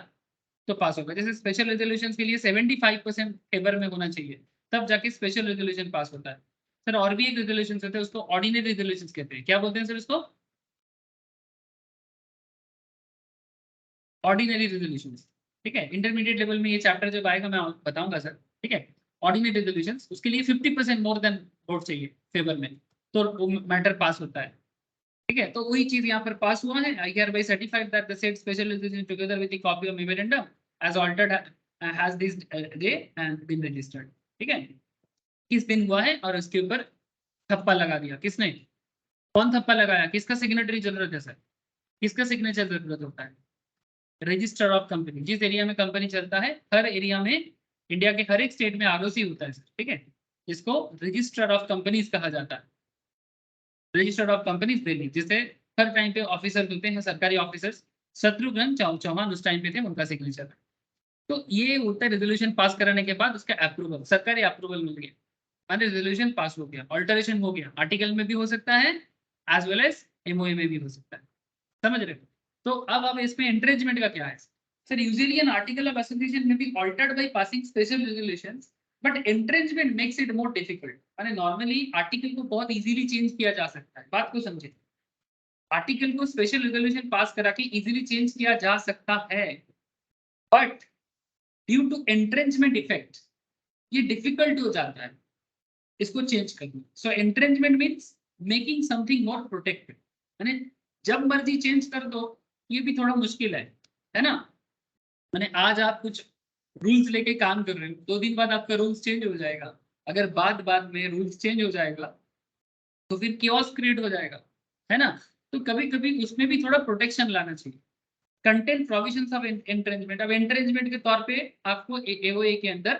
तो पास होगा। जैसे स्पेशल रेजोल्यूशन के लिए 75% फेवर में होना चाहिए, तब जाके स्पेशल रेजोल्यूशन पास होता है। सर और भी एक रेजोल्यूशन होते हैं, उसको ऑर्डिनरी रेजोल्यूशन कहते हैं। क्या बोलते हैं सर उसको? Ordinary resolution. ठीक है, इंटरमीडिएट लेवल में ये चैप्टर जब आएगा मैं बताऊंगा सर। ठीक है, ऑर्डिनरी रेजोल्यूशन, उसके लिए 50% मोर देन वोट चाहिए फेवर में, तो वो मैटर पास होता है। ठीक है, तो वही चीज यहाँ पर पास हुआ है। आई hereby certified that the said special resolution together with the copy of memorandum as altered has this day and been registered। ठीक है, किस दिन हुआ है और उसके ऊपर थप्पा लगा दिया, किसने? कौन थप्पा लगाया? किसका सिग्नेटरी जरूरत है सर? किसका सिग्नेचर जरूरत होता है? Register of company. जिस एरिया में कंपनी चलता है, हर एरिया में, इंडिया के हर एक स्टेट में आरओसी होता है सर। ठीक है, इसको रजिस्टर ऑफ कंपनीज कहा जाता है। रजिस्टर ऑफ कंपनीज दिल्ली, जिसे हर टाइम पे ऑफिसर होते हैं सरकारी ऑफिसर्स। शत्रुघ्न चौहान उस टाइम पे थे, उनका सिग्नेचर। तो ये होता है रेजोल्यूशन पास कराने के बाद उसका अप्रूवल, सरकारी अप्रूवल मिल गया, माने रेजोल्यूशन पास हो गया, ऑल्टरेशन हो गया, आर्टिकल में भी हो सकता है एज वेल एज एमओए में भी हो सकता है, समझ रहे हो? तो अब इसमें एंट्रेंचमेंट का क्या है sir? Usually an article of association may be altered by passing special resolutions, but entrenchment makes it more difficult. माने नॉर्मली आर्टिकल को बहुत इजीली चेंज किया जा सकता है, बात को समझे। आर्टिकल को स्पेशल रेजोल्यूशन पास करा के इजीली चेंज किया जा सकता है, but due to entrenchment effect ये डिफिकल्ट हो जाता है इसको चेंज करना। So entrenchment means making something more protected, यानी जब मर्जी चेंज कर दो, ये भी थोड़ा मुश्किल है ना। मैंने आज आप कुछ रूल्स लेके काम कर रहे हो, 2 दिन बाद आपका रूल्स चेंज हो जाएगा। अगर बाद में रूल्स चेंज हो जाएगा तो फिर कियोस्क क्रिएट हो जाएगा, है ना। तो कभी कभी उसमें भी थोड़ा प्रोटेक्शन लाना चाहिए। कंटेंट प्रोविजंस ऑफ एंट्रेंचमेंट, अब एंट्रेंचमेंट के तौर पे आपको एओए के अंदर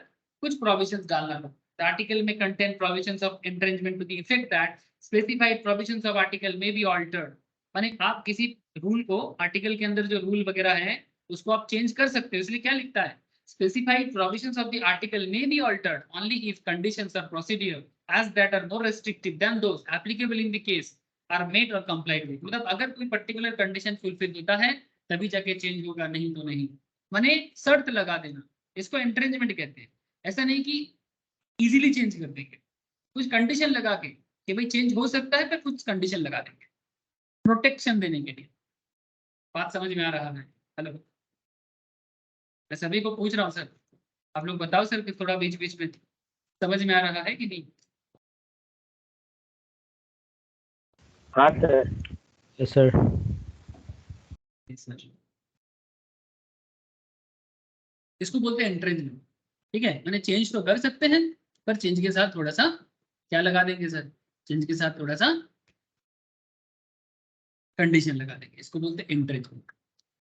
कुछ प्रोविजंस डालना पड़ता है। आर्टिकल में content provisions of entrenchment to the effect that specified provisions of article में बी ऑल्टर्ड। माने आप किसी रूल को, आर्टिकल के अंदर जो रूल वगैरह है उसको आप चेंज कर सकते हो। इसलिए क्या लिखता है, specified provisions of the article में be altered only if conditions और procedure as that are more restrictive than those applicable in the case are met or complied with। मतलब अगर कोई पर्टिकुलर कंडीशन फुलफिल होता है तभी जाके चेंज होगा, नहीं तो नहीं। माने शर्त लगा देना, इसको एंट्रेंचमेंट कहते हैं। ऐसा नहीं कि इजीली चेंज कर देंगे, कुछ कंडीशन लगा के कि भाई चेंज हो सकता है, पर कुछ कंडीशन लगा देंगे प्रोटेक्शन देने के लिए। बात समझ में आ रहा है? हेलो, मैं सभी को पूछ रहा हूँ सर, आप लोग बताओ सर कि थोड़ा बीच बीच में समझ में आ रहा है कि नहीं? हाँ सर। Yes sir. इसको बोलते हैं एंट्रेंचमेंट, ठीक है। मैंने चेंज तो कर सकते हैं, पर चेंज के साथ थोड़ा सा क्या लगा देंगे सर? चेंज के साथ थोड़ा सा कंडीशन लगा देंगे, इसको बोलते हैं एंट्रेंचमेंट,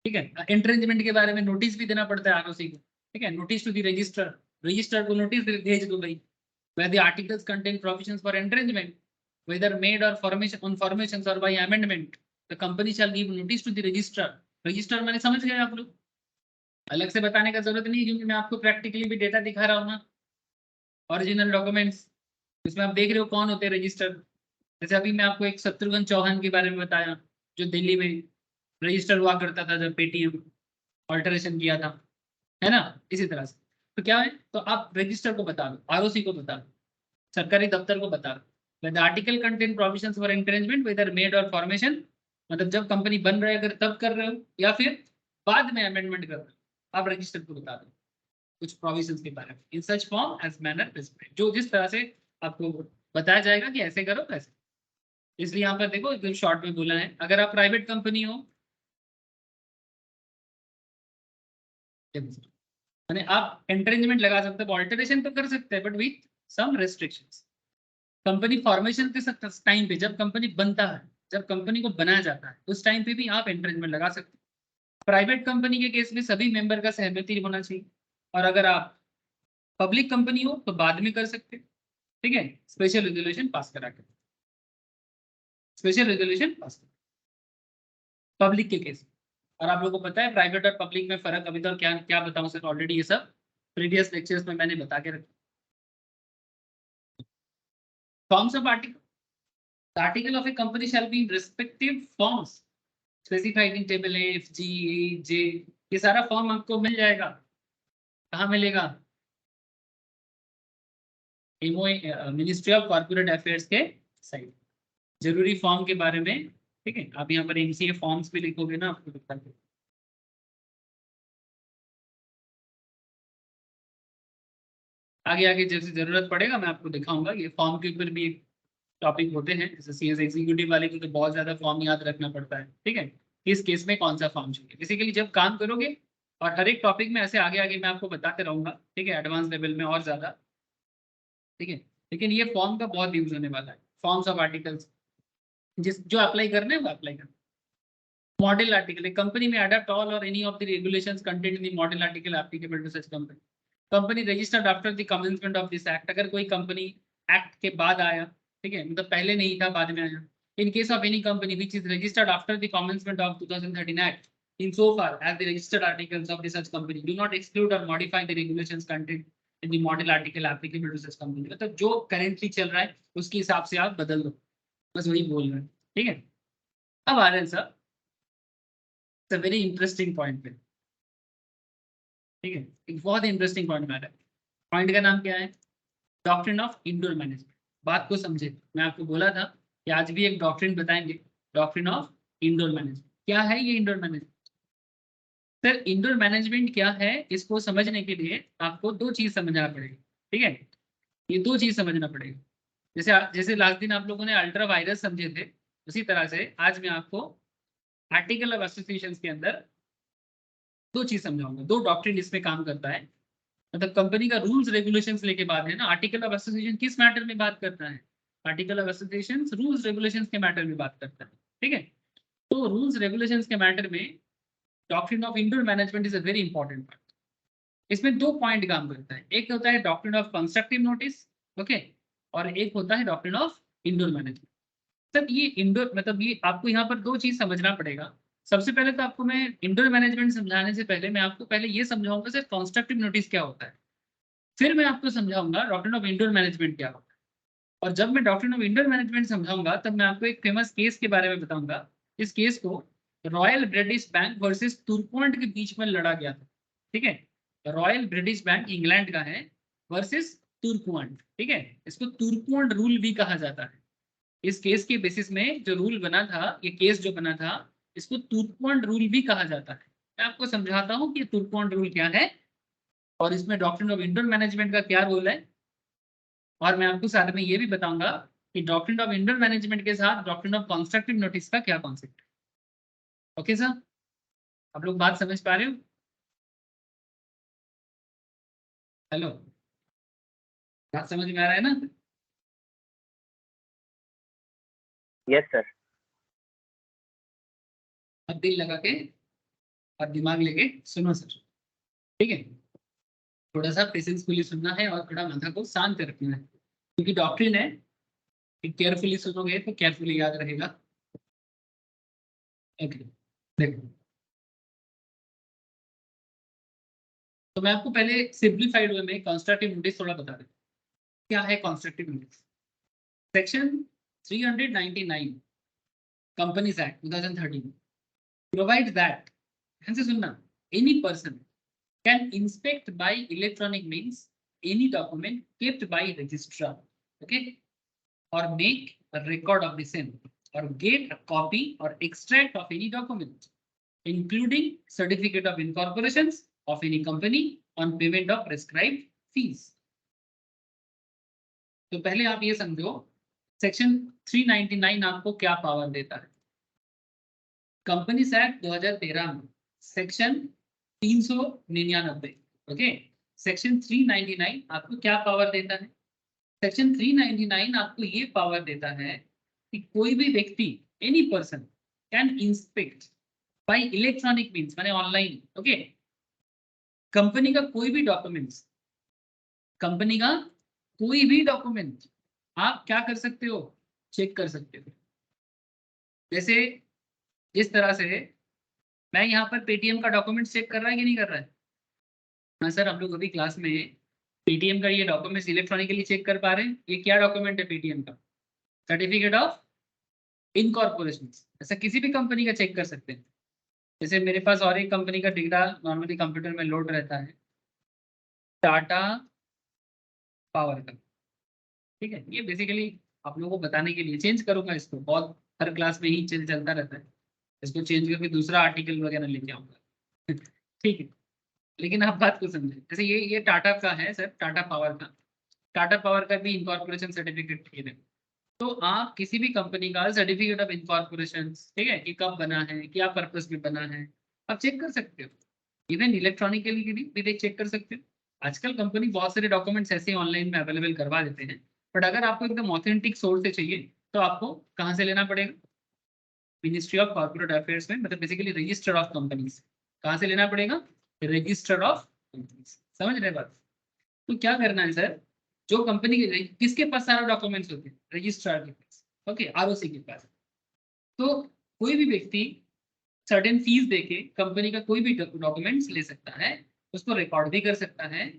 ठीक है। एंट्रेंचमेंट के बारे में नोटिस भी देना पड़ता है आरओसी को, ठीक है। Notice to the register, register को नोटिस भेज दो भाई, where the articles contain provisions for entrenchment, whether made or formation on formations or by amendment, the company shall give notice to the registrar। Register मैंने समझ गए आप लोग, अलग से बताने का जरूरत नहीं, क्योंकि मैं आपको प्रैक्टिकली भी डेटा दिखा रहा हूँ ना, ओरिजिनल डॉक्यूमेंट्स। इसमें आप देख रहे हो कौन होते हैं रजिस्टर। जैसे अभी मैं आपको एक शत्रुघ्न चौहान के बारे में बताया, जो दिल्ली में रजिस्टर हुआ करता था जब पेटीएम ऑल्टरेशन किया था, है ना। इसी तरह से तो क्या है, तो आप रजिस्टर को बता दो, आरओसी को बता दो, सरकारी दफ्तर को बता दो। the article contain provisions for entrenchment whether made or formation, मतलब जब कंपनी बन रहे अगर तब कर रहे हो या फिर बाद में अमेंडमेंट कर रहे हो, आप रजिस्टर को बता दो कुछ प्रोविजंस के बारे में। In such form as manner prescribed, जो जिस तरह से आपको बताया जाएगा कि ऐसे करो वैसे। इसलिए यहाँ पर देखो एकदम शॉर्ट में बोला है, अगर आप प्राइवेट कंपनी हो यानी आप एंट्रेंचमेंट लगा सकते हो, ऑल्टरेशन तो कर सकते हैं but with some restrictions. Company formation के टाइम पे, जब कंपनी बनता है, जब कंपनी को बनाया जाता है उस टाइम पे भी आप एंट्रेंचमेंट लगा सकते हैं। प्राइवेट कंपनी के केस में सभी मेंबर का सहमति होना चाहिए, और अगर आप पब्लिक कंपनी हो तो बाद में कर सकते हैं, ठीक है। स्पेशल रेजोल्यूशन पास करा के, स्पेशल रेजोल्यूशन पास पब्लिक के केस। और आप लोगों को पता है प्राइवेट और पब्लिक में फर्क अभी तो क्या क्या बताऊं सर, ऑलरेडी ये सब प्रीवियस लेक्चर्स में मैंने बता के रखा। Forms of article, the article of a company shall be in respective forms specified in table A, F, G, A, J। ये सारा फॉर्म आपको मिल जाएगा, कहाँ मिलेगा? मिनिस्ट्री ऑफ कॉर्पोरेट अफेयर्स के साइट, जरूरी फॉर्म के बारे में, ठीक है। आप यहाँ पर एमसीए फॉर्म्स भी लिखोगे ना, आपको दिखा दो। आगे आगे जैसे जरूरत पड़ेगा मैं आपको दिखाऊंगा, ये फॉर्म के ऊपर भी टॉपिक होते हैं। जैसे सीएस एग्जीक्यूटिव वाले को तो बहुत ज्यादा फॉर्म याद रखना पड़ता है, ठीक है। किस केस में कौन सा फॉर्म चाहिए, बेसिकली जब काम करोगे। और हर एक टॉपिक में ऐसे आगे आगे मैं आपको बताते रहूंगा, ठीक है, एडवांस लेवल में और ज्यादा, ठीक है। लेकिन ये फॉर्म का बहुत यूज होने वाला है, फॉर्म्स ऑफ आर्टिकल्स, जिस जो अप्लाई करना है वो अप्लाई करना। मॉडल आर्टिकल, कंपनी में अडॉप्ट ऑल और any of the regulations content in the model article applicable to such company. Company registered after the commencement of this act, अगर कोई कंपनी एक्ट के बाद आया, ठीक है, मतलब पहले नहीं था बाद में आया। In case of any company which is registered after the commencement of 2013 act, in so far as the registered articles of the such company do not exclude or modify the regulations contained in the model article applicable to such company। मतलब जो currently चल रहा है उसके हिसाब से आप बदल दो, बस वही बोल रहे हैं। ठीक है, अब आ रहे हैं सर वेरी इंटरेस्टिंग पॉइंट पे। ठीक है, एक बहुत इंटरेस्टिंग पॉइंट आ रहा है। पॉइंट का नाम क्या है? Doctrine of indoor management. बात को समझे, मैं आपको बोला था कि आज भी एक डॉक्ट्रिन बताएंगे, डॉक्ट्रिन ऑफ इंडोर मैनेजमेंट। क्या है ये indoor management? Sir indoor management क्या है, इसको समझने के लिए आपको दो चीज समझना पड़ेगी। ठीक है, ये दो चीज समझना पड़ेगा। जैसे जैसे लास्ट दिन आप लोगों ने अल्ट्रा वायरस समझे थे, उसी तरह से आज मैं आपको आर्टिकल ऑफ एसोसिएशन के अंदर दो चीज समझाऊंगा। दो डॉक्ट्रिन इसमें काम करता है, मतलब कंपनी का रूल्स रेगुलेशंस लेके बात है ना। आर्टिकल ऑफ एसोसिएशन किस मैटर में बात करता है? Article of association rules regulations के मैटर में बात करता है। ठीक है, तो रूल्स रेगुलेशंस के मैटर में doctrine of indoor management is a very important part. इसमें दो पॉइंट काम करता है, एक होता है doctrine of constructive notice, okay, और एक होता है doctrine of indoor management. Sir ये इंडोर मतलब ये आपको यहाँ पर दो चीज समझना पड़ेगा। सबसे पहले तो आपको मैं इंडोर मैनेजमेंट समझाने से पहले मैं आपको पहले ये समझाऊंगा सर कंस्ट्रक्टिव नोटिस क्या होता है, फिर मैं आपको समझाऊंगा डॉक्ट्रिन ऑफ इंडोर मैनेजमेंट क्या होता है। और जब मैं डॉक्ट्रिन ऑफ इंडोर मैनेजमेंट समझाऊंगा तब मैं आपको एक फेमस केस के बारे में बताऊंगा। इस केस को रॉयल ब्रिटिश बैंक वर्सेस तुर्कपॉइंट के बीच में लड़ा गया था। ठीक है, रॉयल ब्रिटिश बैंक इंग्लैंड का है वर्सेस तुर्कपॉइंट। ठीक है, इसको तुर्कपॉइंट रूल भी कहा जाता है। इस केस के बेसिस में जो रूल बना था, ये केस जो बना था, इसको तुर्कपॉइंट रूल भी कहा जाता है। मैं आपको समझाता हूँ कि तुर्कपॉइंट रूल क्या है और इसमें डॉक्ट्रिन ऑफ इंडोर मैनेजमेंट का क्या रोल है। और मैं आपको साथ में ये भी बताऊंगा कि डॉक्ट्रिन ऑफ इंडोर मैनेजमेंट के साथ डॉक्ट्रिन ऑफ कंस्ट्रक्टिव नोटिस का क्या कॉन्सेप्ट है। ओके सर, आप लोग बात समझ पा रहे हो? हेलो, बात समझ में आ रहा है ना? Yes sir. अब दिल लगा के और दिमाग लेके सुनो सर। ठीक है, थोड़ा सा पेशेंसफुली सुनना है और थोड़ा माथा को शांत रखना है, क्योंकि डॉक्ट्रिन है, केयरफुली सुनोगे तो केयरफुली याद रहेगा। ओके, देखो, तो मैं आपको पहले सिंप्लीफाइड वे में कंस्ट्रक्टिव नोटिस थोड़ा बता दें। क्या है constructive notice? Section 399 companies act 2013 provide that, ध्यान से सुनना, any person can inspect bye electronic means any document kept bye registrar, okay, or make a record of the same, or get a copy or extract of any document, including certificate of incorporations of any company on payment of prescribed fees. तो पहले आप ये समझो, section 399 आपको क्या power देता है? Companies act 2013 में सेक्शन 399, ओके, सेक्शन 399 आपको क्या पावर देता है? सेक्शन 399 आपको ये पावर देता है कि कोई भी व्यक्ति, any person, can inspect bye electronic means माने ऑनलाइन, ओके, कंपनी का कोई भी डॉक्यूमेंट्स, कंपनी का कोई भी डॉक्यूमेंट आप क्या कर सकते हो? चेक कर सकते हो। जैसे जिस तरह से मैं यहाँ पर पेटीएम का डॉक्यूमेंट चेक कर रहा है कि नहीं कर रहा है? हाँ सर, हम लोग अभी क्लास में पेटीएम का ये डॉक्यूमेंट्स इलेक्ट्रॉनिकली चेक कर पा रहे हैं। ये क्या डॉक्यूमेंट है पेटीएम का? Certificate of incorporation. ऐसा किसी भी कंपनी का चेक कर सकते हैं। जैसे मेरे पास और एक कंपनी का डेटा नॉर्मली कंप्यूटर में लोड रहता है, टाटा पावर का। ठीक है, ये बेसिकली आप लोगों को बताने के लिए चेंज करूंगा इसको, बहुत हर क्लास में ही चलता रहता है। इसको चेंज करके दूसरा आर्टिकल वगैरह लेके आऊंगा। ठीक है, लेकिन आप बात को समझें। जैसे ये टाटा का है सर, टाटा पावर का, टाटा पावर का भी इनकॉर्पोरेशन सर्टिफिकेट चाहिए। तो आप किसी भी कंपनी का सर्टिफिकेट ऑफ इनकॉर्पोरेशन, ठीक है, कि कब बना है, क्या पर्पस में बना है, आप चेक कर सकते हो। इवन इलेक्ट्रॉनिकली भी देख चेक कर सकते हो। आजकल कंपनी बहुत सारे डॉक्यूमेंट्स ऐसे ऑनलाइन में अवेलेबल करवा देते हैं, बट अगर आपको एकदम ऑथेंटिक सोर्स से चाहिए तो आपको कहाँ से लेना पड़ेगा? मिनिस्ट्री ऑफ कॉर्पोरेट अफेयर्स में, मतलब बेसिकली रजिस्टर ऑफ कंपनीज। कहाँ से लेना पड़ेगा? Register of companies. समझ रहे बात? तो क्या करना है सर, जो कंपनी के किसके पास सारा डॉक्यूमेंट्स होते हैं? रजिस्ट्रार के पास, ओके, आरओसी के पास। तो कोई भी व्यक्ति सर्टेन फीस देके कंपनी का कोई भी डॉक्यूमेंट्स ले सकता है, उसको रिकॉर्ड भी कर सकता है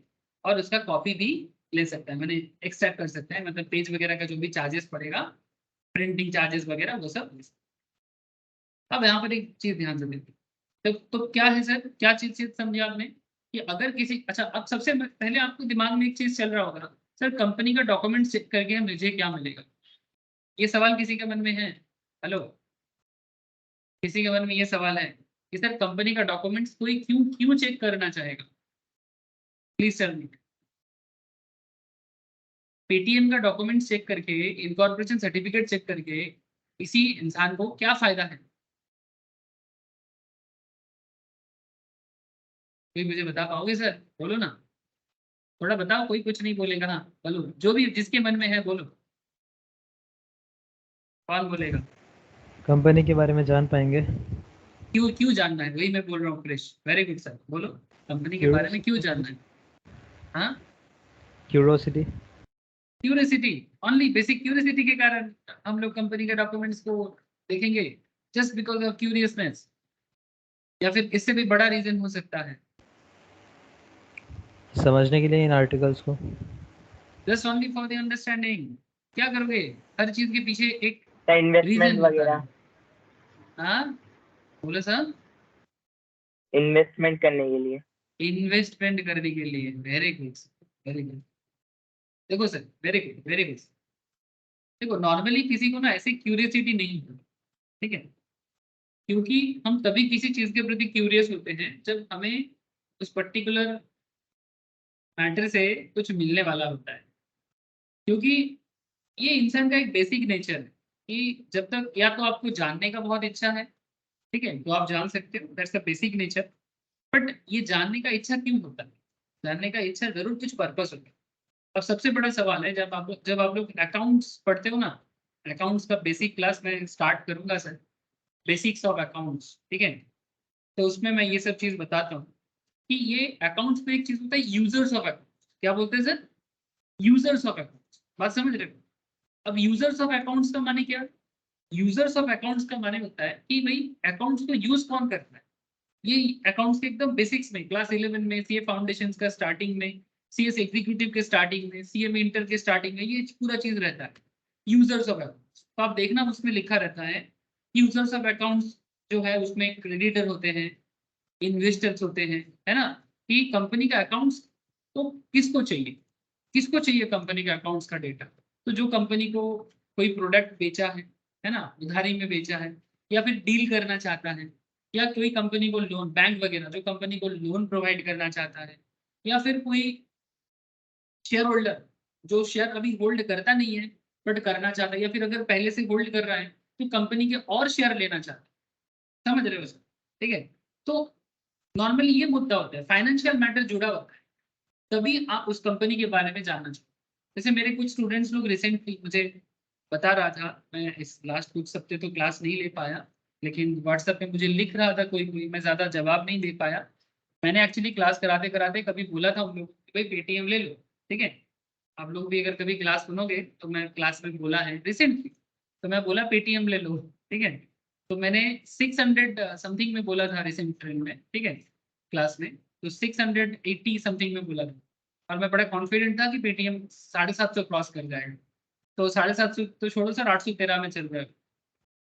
और उसका कॉपी भी ले सकता है, मैंने एक्सट्रैक्ट कर सकता है, मतलब पेज वगैरह का जो भी चार्जेस पड़ेगा प्रिंटिंग चार्जेस वगैरह वो सब। अब यहाँ पर एक चीज ध्यान से देखिए, तो क्या है सर, क्या चीज समझे आपने कि अगर किसी, अच्छा अब सबसे पहले आपको दिमाग में एक चीज चल रहा होगा, सर कंपनी का डॉक्यूमेंट चेक करके मुझे क्या मिलेगा, ये सवाल किसी के मन में है? हेलो, किसी के मन में ये सवाल है कि सर कंपनी का डॉक्यूमेंट्स कोई क्यों क्यों चेक करना चाहेगा? Please tell me. पेटीएम का डॉक्यूमेंट चेक करके, इनकॉर्पोरेशन सर्टिफिकेट चेक करके किसी इंसान को क्या फायदा है? कोई मुझे बता पाओगे सर? बोलो ना, थोड़ा बताओ, कोई कुछ नहीं बोलेगा, हाँ बोलो, जो भी जिसके मन में है बोलो, कौन बोलेगा? कंपनी के बारे में जान पाएंगे। क्यों क्यों जानना है, वही मैं बोल रहा हूँ क्रिश, वेरी गुड सर, बोलो कंपनी के बारे में क्यों जानना है? हाँ, curiosity. Curiosity, only basic curiosity के कारण हम लोग कंपनी के डॉक्यूमेंट्स को देखेंगे, जस्ट बिकॉज ऑफ क्यूरियसनेस, या फिर इससे भी बड़ा रीजन हो सकता है? समझने के लिए इन आर्टिकल्स को। Just only for the understanding. क्या करोगे, हर चीज के पीछे एक इन्वेस्टमेंट रीजन होता है। वगैरह, हाँ बोलो सर। इन्वेस्टमेंट करने के लिए। इन्वेस्टमेंट करने के लिए, वेरी गुड, वेरी गुड। देखो sir, very good very good. देखो नॉर्मली किसी को ना ऐसे क्यूरियसिटी नहीं होती, ठीक है, क्योंकि हम तभी किसी चीज के प्रति क्यूरियस होते हैं जब हमें उस पर्टिकुलर मैटर से कुछ मिलने वाला होता है, क्योंकि ये इंसान का एक बेसिक नेचर है कि जब तक या तो आपको जानने का बहुत इच्छा है, ठीक है, तो आप जान सकते हो, that's the basic nature. But ये जानने का इच्छा क्यों होता है? जानने का इच्छा जरूर कुछ पर्पस होता है। अब सबसे बड़ा सवाल है, जब आप लोग अकाउंट्स पढ़ते हो ना, अकाउंट्स का बेसिक क्लास मैं स्टार्ट करूंगा सर, बेसिक्स ऑफ अकाउंट्स, ठीक है, तो उसमें मैं ये सब चीज बताता हूँ कि ये अकाउंट्स में एक चीज होता है यूजर्स ऑफ अकाउंट्स। क्या बोलते हैं सर? यूजर्स ऑफ अकाउंट्स, बात समझ रहे हो? अब यूजर्स ऑफ अकाउंट्स का माने क्या? यूजर्स ऑफ अकाउंट्स का माने होता है कि भाई अकाउंट्स को यूज कौन करता है। ये अकाउंट्स के एकदम बेसिक्स में, क्लास 11 में सीए फाउंडेशन का स्टार्टिंग में, सीएस एग्जीक्यूटिव के स्टार्टिंग में, सीए में इंटर के स्टार्टिंग में, ये पूरा चीज रहता है यूजर्स ऑफ अकाउंट्स। तो आप देखना उसमें लिखा रहता है यूजर्स ऑफ अकाउंट्स जो है उसमें क्रेडिटर होते हैं, इन्वेस्टर्स होते हैं, है ना, कि कंपनी का अकाउंट्स तो किसको चाहिए, किसको चाहिए कंपनी के अकाउंट्स का डेटा? तो जो कंपनी को कोई प्रोडक्ट बेचा है ना, उधारी में बेचा है, या फिर डील करना चाहता है, या कोई कंपनी को लोन, बैंक वगैरह जो कंपनी को लोन प्रोवाइड करना चाहता है, या फिर कोई शेयर होल्डर जो शेयर अभी होल्ड करता नहीं है बट करना चाहता है, या फिर अगर पहले से होल्ड कर रहा है तो कंपनी के और शेयर लेना चाहता है। समझ रहे हो सर? ठीक है, तो नॉर्मली ये मुद्दा होता है, फाइनेंशियल मैटर जुड़ा होता है, तभी आप उस कंपनी के बारे में जानना चाहिए। जैसे मेरे कुछ स्टूडेंट्स लोग रिसेंटली मुझे बता रहा था, मैं इस लास्ट कुछ हफ्ते तो क्लास नहीं ले पाया, लेकिन व्हाट्सएप पे मुझे लिख रहा था कोई कोई, मैं ज़्यादा जवाब नहीं दे पाया। मैंने एक्चुअली क्लास कराते कराते कभी बोला था उन लोग कि भाई पेटीएम ले लो, ठीक है, आप लोग भी अगर कभी क्लास सुनोगे तो मैं क्लास में बोला है रिसेंटली, तो मैं बोला पेटीएम ले लो, ठीक है, तो मैंने 600 समथिंग में बोला था रिसेंट ट्रेंड में, ठीक है, क्लास में, तो 680 समथिंग में बोला था, और मैं बड़ा कॉन्फिडेंट था कि पेटीएम 750 क्रॉस कर जाएगा। तो 750 तो छोड़ो सर, 813 में चल रहा है।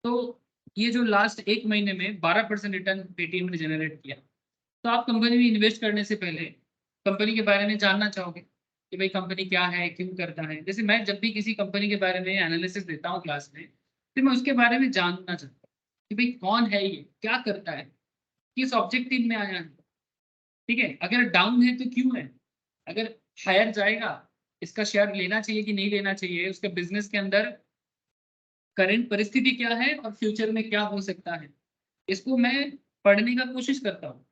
तो ये जो लास्ट एक महीने में 12% रिटर्न पेटीएम ने जनरेट किया। तो आप कंपनी में इन्वेस्ट करने से पहले कंपनी के बारे में जानना चाहोगे कि भाई कंपनी क्या है, क्यों करता है। जैसे मैं जब भी किसी कंपनी के बारे में एनालिसिस देता हूँ क्लास में, तो मैं उसके बारे में जानना चाहता हूँ कि भाई कौन है ये, क्या करता है, किस ऑब्जेक्टिव में आया है, ठीक है, अगर डाउन है तो क्यों है, अगर हायर जाएगा इसका शेयर लेना चाहिए कि नहीं लेना चाहिए, उसके बिजनेस के अंदर करंट परिस्थिति क्या है और फ्यूचर में क्या हो सकता है, इसको मैं पढ़ने का कोशिश करता हूँ।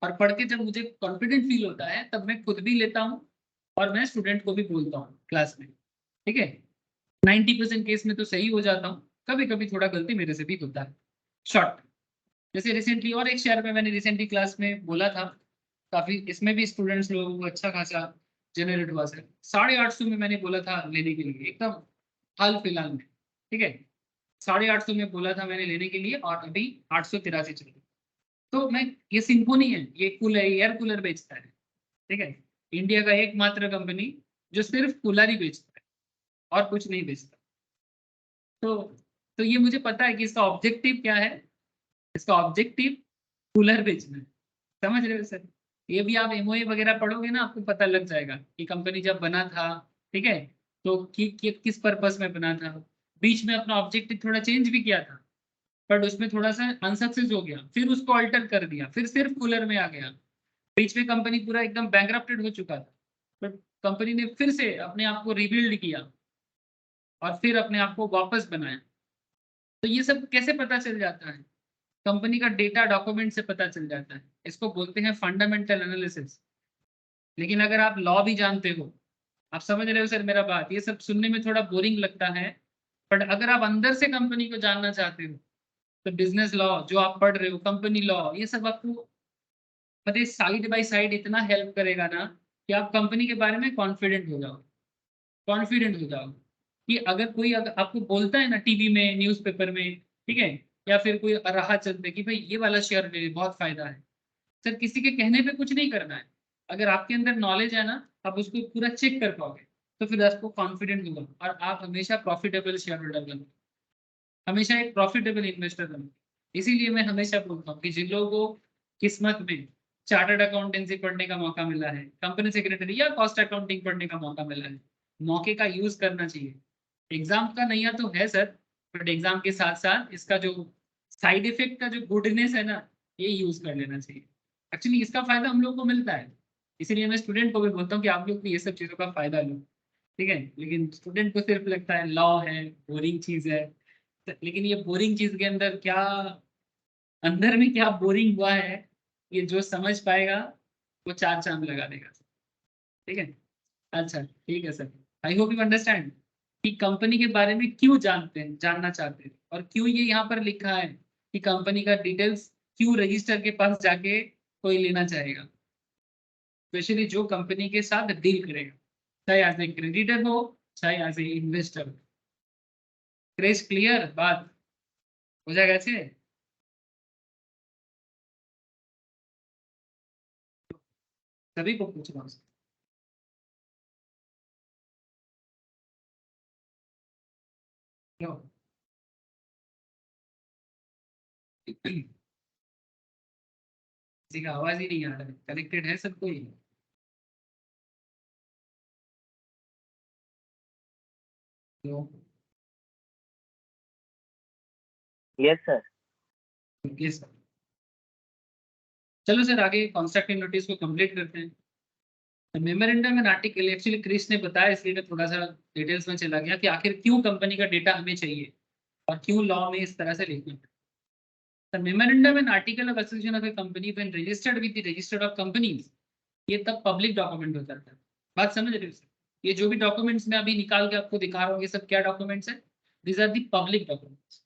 और पढ़ के जब मुझे कॉन्फिडेंट फील होता है तब मैं खुद भी लेता हूँ और मैं स्टूडेंट को भी बोलता हूँ क्लास में, ठीक है। 90% केस में तो सही हो जाता हूँ, कभी कभी थोड़ा गलती मेरे से भी होता है शॉर्ट। जैसे रिसेंटली और एक शेयर में मैंने रिसेंटली क्लास में बोला था, काफी इसमें भी स्टूडेंट्स लोगों को अच्छा खासा जनरेट हुआ सर। 850 में मैंने बोला था लेने के लिए, एकदम हाल फिलहाल में, ठीक है, 850 में बोला था मैंने लेने के लिए, और अभी 883 चल रही। तो मैं, ये सिम्फोनी है, ये कूलर, एयर कूलर बेचता है, ठीक है, इंडिया का एकमात्र कंपनी जो सिर्फ कूलर ही बेचता है और कुछ नहीं बेचता। तो ये मुझे पता है कि इसका ऑब्जेक्टिव क्या है। इसका ऑब्जेक्टिव कूलर बेचना है। समझ रहे हो सर? ये भी आप एमओए वगैरह पढ़ोगे ना, आपको पता लग जाएगा कि कंपनी जब बना था, ठीक है, तो किस पर्पस में बना था। बीच में अपना ऑब्जेक्टिव थोड़ा चेंज भी किया था, बट उसमें थोड़ा सा अनसक्सेस हो गया, फिर उसको अल्टर कर दिया, फिर सिर्फ कूलर में आ गया। बीच में कंपनी पूरा एकदम बैंकरप्टेड हो चुका था, बट कंपनी ने फिर से अपने आप को रिबिल्ड किया और फिर अपने आप को वापस बनाया। तो ये सब कैसे पता चल जाता है? कंपनी का डेटा डॉक्यूमेंट से पता चल जाता है। इसको बोलते हैं फंडामेंटल एनालिसिस। लेकिन अगर आप लॉ भी जानते हो, आप समझ रहे हो सर मेरा बात, ये सब सुनने में थोड़ा बोरिंग लगता है, बट अगर आप अंदर से कंपनी को जानना चाहते हो तो बिजनेस लॉ जो आप पढ़ रहे हो, कंपनी लॉ, ये सब आपको मतलब साइड बाय साइड इतना हेल्प करेगा ना कि आप कंपनी के बारे में कॉन्फिडेंट हो जाओ। कॉन्फिडेंट हो जाओ कि अगर आपको बोलता है ना टीवी में, न्यूज़पेपर में, ठीक है, या फिर कोई राह चलते कि भाई ये वाला शेयर ले, बहुत फायदा है। सर किसी के कहने पे कुछ नहीं करना है। अगर आपके अंदर नॉलेज है ना, आप उसको पूरा चेक कर पाओगे, तो फिर आपको कॉन्फिडेंट होगा और आप हमेशा प्रॉफिटेबल शेयर होल्डर बनोगे, हमेशा एक प्रॉफिटेबल इन्वेस्टर बनोगे। इसीलिए मैं हमेशा बोलता हूँ कि जिन लोगों को किस्मत में चार्टर्ड अकाउंटेंसी पढ़ने का मौका मिला है, कंपनी सेक्रेटरी या कॉस्ट अकाउंटिंग पढ़ने का मौका मिला है, मौके का यूज करना चाहिए। एग्जाम का नैया तो है सर, बट एग्जाम के साथ साथ इसका जो साइड इफेक्ट का जो गुडनेस है ना, ये यूज कर लेना चाहिए। एक्चुअली इसका फायदा हम लोग को मिलता है, इसीलिए मैं स्टूडेंट को भी बोलता हूँ कि आप लोग भी ये सब चीजों का फायदा लो, ठीक है। लेकिन स्टूडेंट को सिर्फ लगता है लॉ है, बोरिंग चीज है। लेकिन ये बोरिंग चीज के अंदर क्या, अंदर में क्या बोरिंग हुआ है, ये जो समझ पाएगा वो चार चांद लगा देगा, ठीक है। अच्छा ठीक है sir, I hope you understand कि कंपनी के बारे में क्यों जानते हैं, जानना चाहते हैं, और क्यों ये यहाँ पर लिखा है कि कंपनी का डिटेल्स क्यों रजिस्टर के पास जाके कोई लेना चाहेगा, स्पेशली जो कंपनी के साथ डील करेगा, चाहे एज ए क्रेडिटर हो चाहे एज ए इन्वेस्टर। क्रेज क्लियर बात हो जाएगा ऐसे। सभी को पूछ रहा हूँ। क्यों? किसी का आवाज ही नहीं आ रहा है, कनेक्टेड है सब कोई? तो यस सर। yes, चलो सर आगे कंस्ट्रक्टिव नोटिस को कंप्लीट करते हैं। Memorandum and article, actually Chris ने बताया इसलिए मैं थोड़ा सा डिटेल्स में चला गया कि आखिर क्यों कंपनी का डेटा हमें चाहिए और क्यों लॉ में इस तरह से लिखना है। The memorandum and article of association of a company when registered with the register of companies, ये तब पब्लिक डॉक्यूमेंट हो जाता है। बात समझ रहे हो सर? ये जो भी डॉक्यूमेंट्स मैं अभी निकाल के आपको दिखा रहा हूँ, ये सब क्या डॉक्यूमेंट्स है? These are the public documents.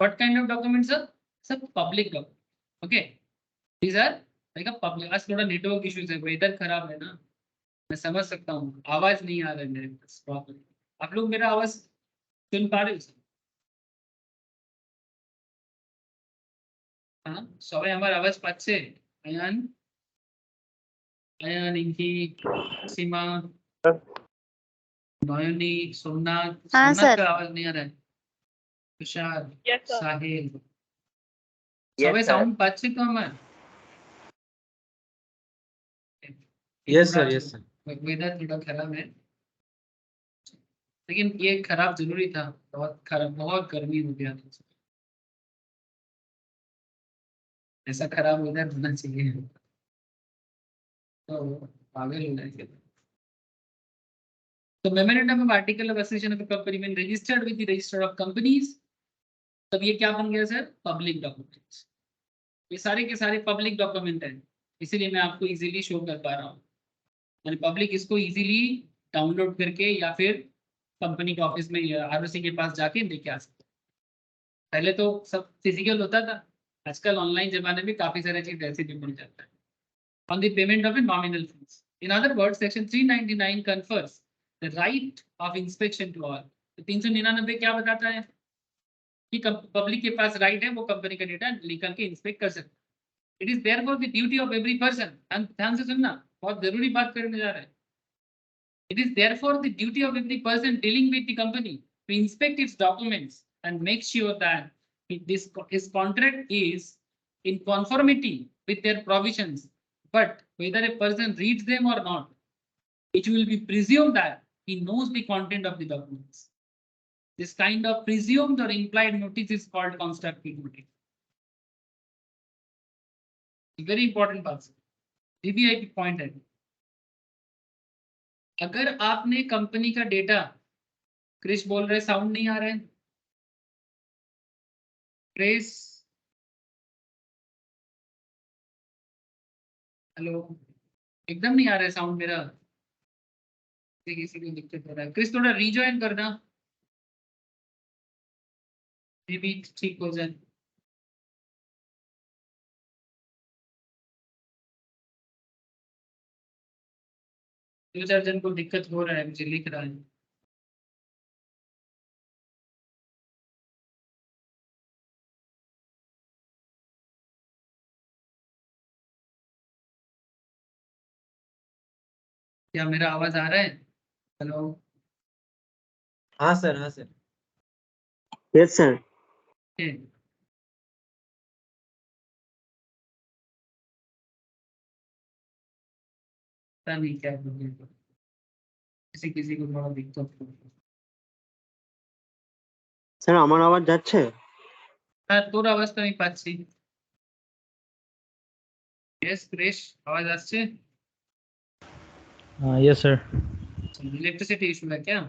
What kind of documents sir? सब public document. Okay, these are like a public. आज थोड़ा नेटवर्क इश्यूज है, वेदर खराब है ना, मैं समझ सकता हूँ, आवाज नहीं आ रहा है मेरे पास प्रॉपर। आप लोग मेरा आवाज सुन पा रहे हो सर? हाँ सबाई আমার আওয়াজ পাচ্ছে? আয়ান, আয়ান, ইঙ্কি, सीमा, नयनी, सोमनाथ, हाँ सोमनाथ सर। का आवाज नहीं आ रहा है, Tushar, yes sir. Sahil, yes সবাই सर। সাউন্ড পাচ্ছে তো আমার? Yes sir, yes sir. Weather थोड़ा खराब है, लेकिन ये खराब जरूरी था, बहुत खराब, बहुत गर्मी हो गया था। ऐसा खराब वेदर होना चाहिए तो पागल हो जाएंगे। तो memorandum of article of association of company में registered with the register of companies, तब ये क्या बन गया सर? Public documents. ये सारे के सारे पब्लिक डॉक्यूमेंट हैं, इसीलिए मैं आपको इजीली शो कर पा रहा हूँ। यानी पब्लिक इसको इजीली डाउनलोड करके या फिर कंपनी के ऑफिस में या आरओसी के पास जाके लेके आ सकते हैं। पहले तो सब फिजिकल होता था, आजकल ऑनलाइन जमाने में काफी सारे चीज ऐसे भी मिल जाता है। On the payment of a nominal fees. In other words, Section 399 confers the right of inspection to all. तो 399 क्या बताता है कि पब्लिक के पास राइट है, वो कंपनी का डेटा निकल के इंस्पेक्ट कर सकते हैं। It is therefore the duty of every person, ध्यान से सुनना, बहुत जरूरी बात करने जा रहा है। It is therefore the duty of every person dealing with the company to inspect its documents and make sure that his contract is in conformity with their provisions. But whether a person reads them or not, it will be presumed that he knows the content of the documents. This kind of presumed or implied notice is called constructive notice. Very important बात है, VVIP point है। अगर आपने company का data, Krrish बोल रहे sound नहीं आ रहा है, क्रिस, हेलो, एकदम नहीं आ रहा है साउंड मेरा, किसी को दिक्कत हो रहा है। क्रिस थोड़ा रीजॉइन करना, मे बी ठीक हो जाए। दो चार जन को दिक्कत हो रहा है, मुझे लिख रहा है। क्या मेरा आवाज आ रहा है? हेलो, हाँ सर, हाँ सर। Yes, sir. पता नहीं क्या बोलिए, किसी किसी को बड़ा दिक्कत हो। স্যার আমার আওয়াজ যাচ্ছে? হ্যাঁ, তোর আওয়াজ তো আমি পাচ্ছি। यस क्रिश, आवाज আসছে? Yes sir. इलेक्ट्रिसिटी इशू है क्या?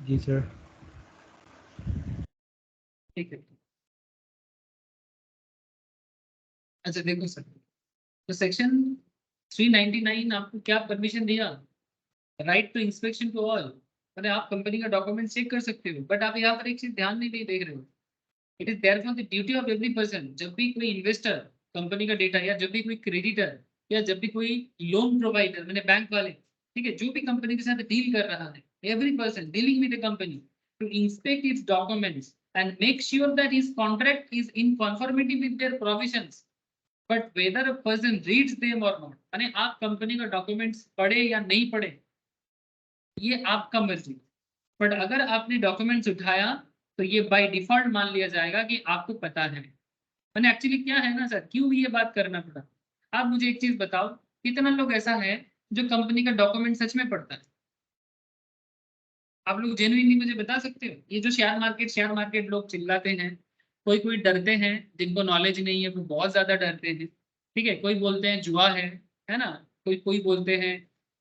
जी सर। ठीक है। अच्छा देखो सर, तो सेक्शन 399 आपको क्या परमिशन दिया? Right to inspection to all. अरे आप कंपनी का डॉक्यूमेंट चेक कर सकते हो, बट आप यहाँ पर एक चीज ध्यान नहीं देख रहे हो। It is therefore the duty of every person, जब भी कोई इन्वेस्टर कंपनी का डेटा, या जब भी कोई क्रेडिटर, या जब भी कोई लोन प्रोवाइडर, मैंने बैंक वाले, ठीक है, जो भी कंपनी के साथ डील कर रहा है, every person dealing with the company, to inspect its documents and make sure that his contract is in conformity with their provisions, but whether a person reads them और नॉट, यानी आप company का documents पढ़े या नहीं पढ़े, ये आपका मर्जी। बट अगर आपने डॉक्यूमेंट्स उठाया तो ये बाय डिफॉल्ट मान लिया जाएगा कि आपको पता है। मैंने एक्चुअली क्या है ना सर, क्यों ये बात करना पड़ा? आप मुझे एक चीज बताओ, कितना लोग ऐसा है जो कंपनी का डॉक्यूमेंट सच में पढ़ता है? आप लोग जेन्युइनली मुझे बता सकते हो? ये जो शेयर मार्केट लोग चिल्लाते हैं, कोई कोई डरते हैं, जिनको नॉलेज नहीं है वो बहुत ज्यादा डरते हैं, ठीक है, कोई बोलते हैं जुआ है ना, कोई कोई बोलते हैं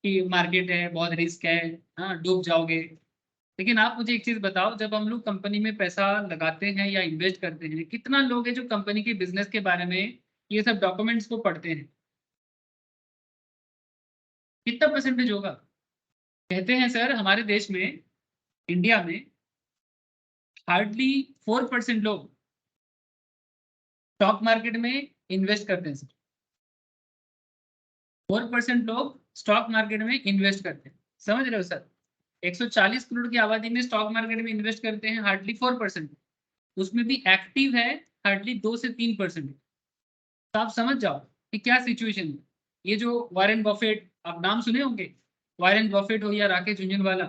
कि मार्केट है, बहुत रिस्क है, हाँ डूब जाओगे। लेकिन आप मुझे एक चीज बताओ, जब हम लोग कंपनी में पैसा लगाते हैं या इन्वेस्ट करते हैं, कितना लोग हैं जो कंपनी के बिजनेस के बारे में ये सब डॉक्यूमेंट्स को पढ़ते हैं? कितना परसेंटेज होगा? कहते हैं सर हमारे देश में, इंडिया में हार्डली 4% लोग स्टॉक मार्केट में इन्वेस्ट करते हैं। 4% लोग स्टॉक मार्केट में इन्वेस्ट करते हैं, समझ रहे हो सर? 140 करोड़ की आबादी में स्टॉक मार्केट में इन्वेस्ट करते हैं हार्डली 4%, उसमें भी एक्टिव है हार्डली 2 से 3%। तो आप समझ जाओ कि क्या सिचुएशन है। ये जो वॉरेन बफेट, आप नाम सुने होंगे, वॉरेन बफेट हो या राकेश झुनझुनवाला,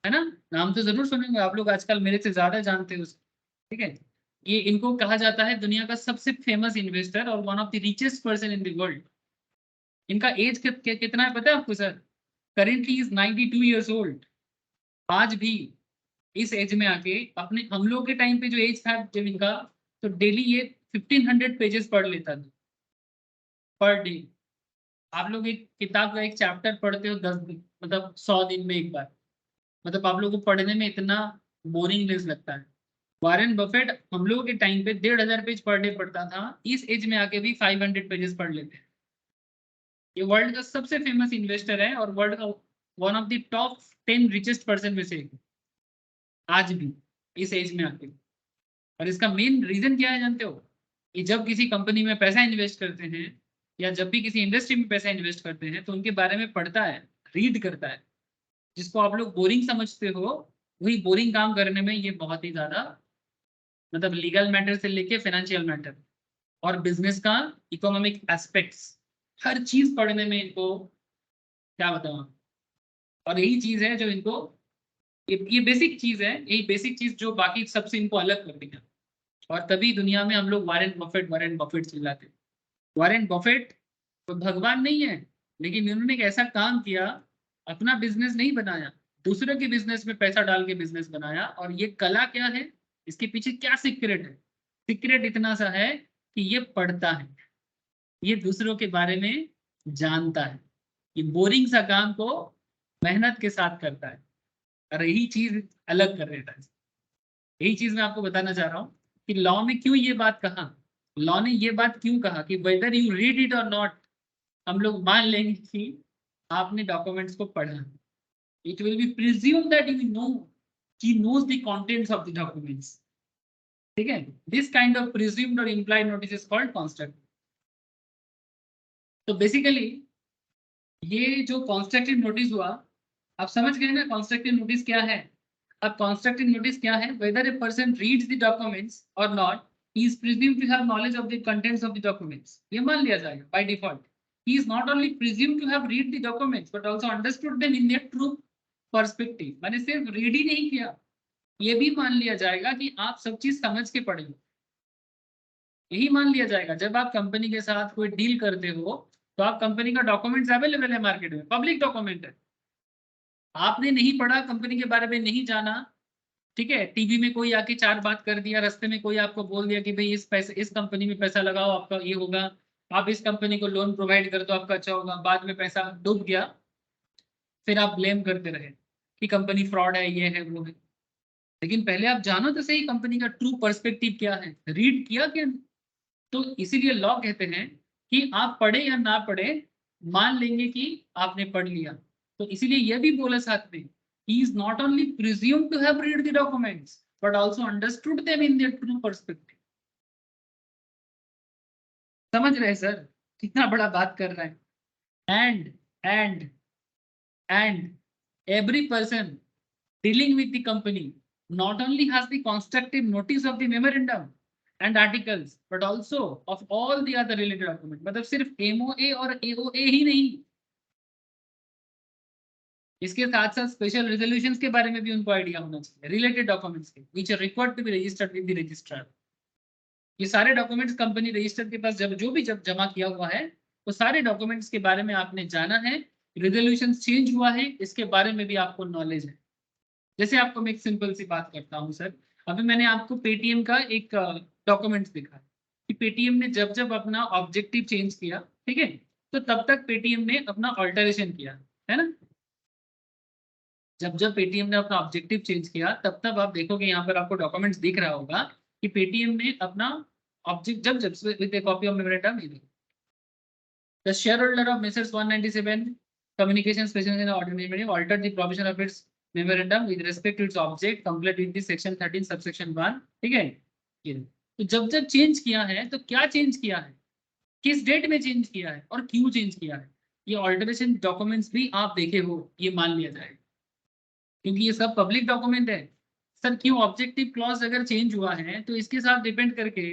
है ना, नाम तो जरूर सुनेंगे आप लोग, आजकल मेरे से ज्यादा जानते हो, ठीक है। ये इनको कहा जाता है दुनिया का सबसे फेमस इन्वेस्टर और one of the richest person in the world. इनका एज कितना है पता है आपको sir? Currently is 92 years old. आज भी इस एज में आके, अपने हम लोग के टाइम पे जो एज था जब इनका, तो डेली ये 1500 पेजेस पढ़ लेता था पर डे। आप लोग एक किताब का एक चैप्टर पढ़ते हो 10 दिन, मतलब 100 दिन में एक बार, मतलब आप लोगों को पढ़ने में इतना बोरिंगनेस लगता है। वॉरेन बफेट हम लोगों के टाइम पे 1500 पेज पर डे पढ़ता था, इस एज में आके भी 500 पेजेस पढ़ लेते हैं। ये वर्ल्ड का सबसे फेमस इन्वेस्टर है और वर्ल्ड का one of the top 10 richest person में से एक, आज भी इस एज में आके। और इसका मेन रीजन क्या है जानते हो? कि जब किसी कंपनी में पैसा इन्वेस्ट करते हैं या जब भी किसी इंडस्ट्री में पैसा इन्वेस्ट करते हैं तो उनके बारे में पढ़ता है, रीड करता है। जिसको आप लोग बोरिंग समझते हो, वही बोरिंग काम करने में ये बहुत ही ज्यादा, मतलब लीगल मैटर से लेके फाइनेंशियल मैटर और बिजनेस का इकोनॉमिक एस्पेक्ट्स, हर चीज पढ़ने में इनको क्या बताऊं। और यही चीज है जो इनको ये बेसिक चीज है, यही बेसिक चीज जो बाकी सबसे इनको अलग कर देगा। और तभी दुनिया में हम लोग वारेन बफेट चिल्लाते हैं। वारेन बफेट तो भगवान नहीं है, लेकिन इन्होंने एक ऐसा काम किया, अपना बिजनेस नहीं बनाया, दूसरे के बिजनेस में पैसा डाल के बिजनेस बनाया। और ये कला क्या है, इसके पीछे क्या सीक्रेट है? सीक्रेट इतना सा है कि ये पढ़ता है, ये दूसरों के बारे में जानता है, ये बोरिंग सा काम को मेहनत के साथ करता है। और यही चीज अलग कर देता है। यही चीज मैं आपको बताना चाह रहा हूँ कि लॉ में क्यों ये बात कहा, लॉ ने ये बात क्यों कहा कि वेदर यू रीड इट और नॉट, हम लोग मान लेंगे कि आपने डॉक्यूमेंट्स को पढ़ा। It will be presume that you know, he knows the contents of the documents। ठीक है, दिस काइंड ऑफ प्रिज्यूम्ड और implied notice is called constructive. तो बेसिकली ये जो कंस्ट्रक्टिव नोटिस हुआ, आप समझ गए ना कंस्ट्रक्टिव नोटिस क्या है? अब कंस्ट्रक्टिव नोटिस क्या है? Whether a person reads the documents और not, he is presumed to have knowledge of the contents of the documents। ये मान लिया जाएगा by default। He is not only presumed to have read the documents but also understood them in their true perspective। मैंने सिर्फ read ही नहीं किया, ये भी मान लिया जाएगा कि आप सब चीज समझ के पढ़े। यही मान लिया जाएगा। जब आप कंपनी के साथ कोई डील करते हो तो आप कंपनी का डॉक्यूमेंट्स अवेलेबल है मार्केट में, पब्लिक डॉक्यूमेंट है। आपने नहीं पढ़ा, कंपनी के बारे में नहीं जाना, ठीक है, टीवी में कोई आके चार बात कर दिया, रास्ते में कोई आपको बोल दिया कि भाई इस कंपनी में पैसा लगाओ आपका ये होगा, आप इस कंपनी को लोन प्रोवाइड कर दो आपका अच्छा होगा, बाद में पैसा डूब गया, फिर आप ब्लेम करते रहे कि कंपनी फ्रॉड है, ये है वो है। लेकिन पहले आप जानो तो सही कंपनी का ट्रू पर्सपेक्टिव क्या है, रीड किया क्या? तो इसीलिए लॉ कहते हैं कि आप पढ़े या ना पढ़े, मान लेंगे कि आपने पढ़ लिया। तो इसीलिए यह भी बोला साथ में, he is not only presumed to have read the documents but also understood them in their true perspective। समझ रहे सर कितना बड़ा बात कर रहा है? and every person dealing with the company not only has the constructive notice of the memorandum and articles but also of all the other related documents। मतलब सिर्फ MOA और AOA ही नहीं, इसके साथ साथ स्पेशल रेजोल्यूशंस के बारे में भी उनको आइडिया होना चाहिए, रिलेटेड डॉक्यूमेंट्स के which are required to be registered with the registrar. ये सारे डॉक्यूमेंट्स कंपनी रजिस्टर के पास जब जमा किया हुआ है, वो सारे डॉक्यूमेंट्स के बारे में आपने जाना है। रेजोल्यूशन चेंज हुआ है, इसके बारे में भी आपको नॉलेज है। जैसे आपको मैं एक सिंपल सी बात करता हूँ सर, अभी मैंने आपको पेटीएम का एक डॉक्यूमेंट्स दिखा कि पेटीएम ने जब अपना ऑब्जेक्टिव चेंज किया, ठीक है, तो तब तक पेटीएम ने अपना ऑल्टरेशन किया, है ना? जब पेटीएम ने अपना ऑब्जेक्टिव चेंज किया तब आप देखोगे यहाँ पर आपको डॉक्यूमेंट्स दिख रहा होगा कि पेटीएम ने अपना ऑब्जेक्ट जब with a copy of memorandum, the share holder of messrs 197 communication special ordinary alter the provision of its memorandum with respect to its object complete with the section 13 subsection 1। ठीक है, तो जब change किया है तो क्या change किया है, किस डेट में चेंज किया है और क्यों चेंज किया है, ये ऑल्टरेशन डॉक्यूमेंट्स भी आप देखे हो, ये मान लिया जाएगा क्योंकि ये सब पब्लिक डॉक्यूमेंट है। सर क्यों? ऑब्जेक्टिव क्लॉज अगर चेंज हुआ है तो इसके साथ डिपेंड करके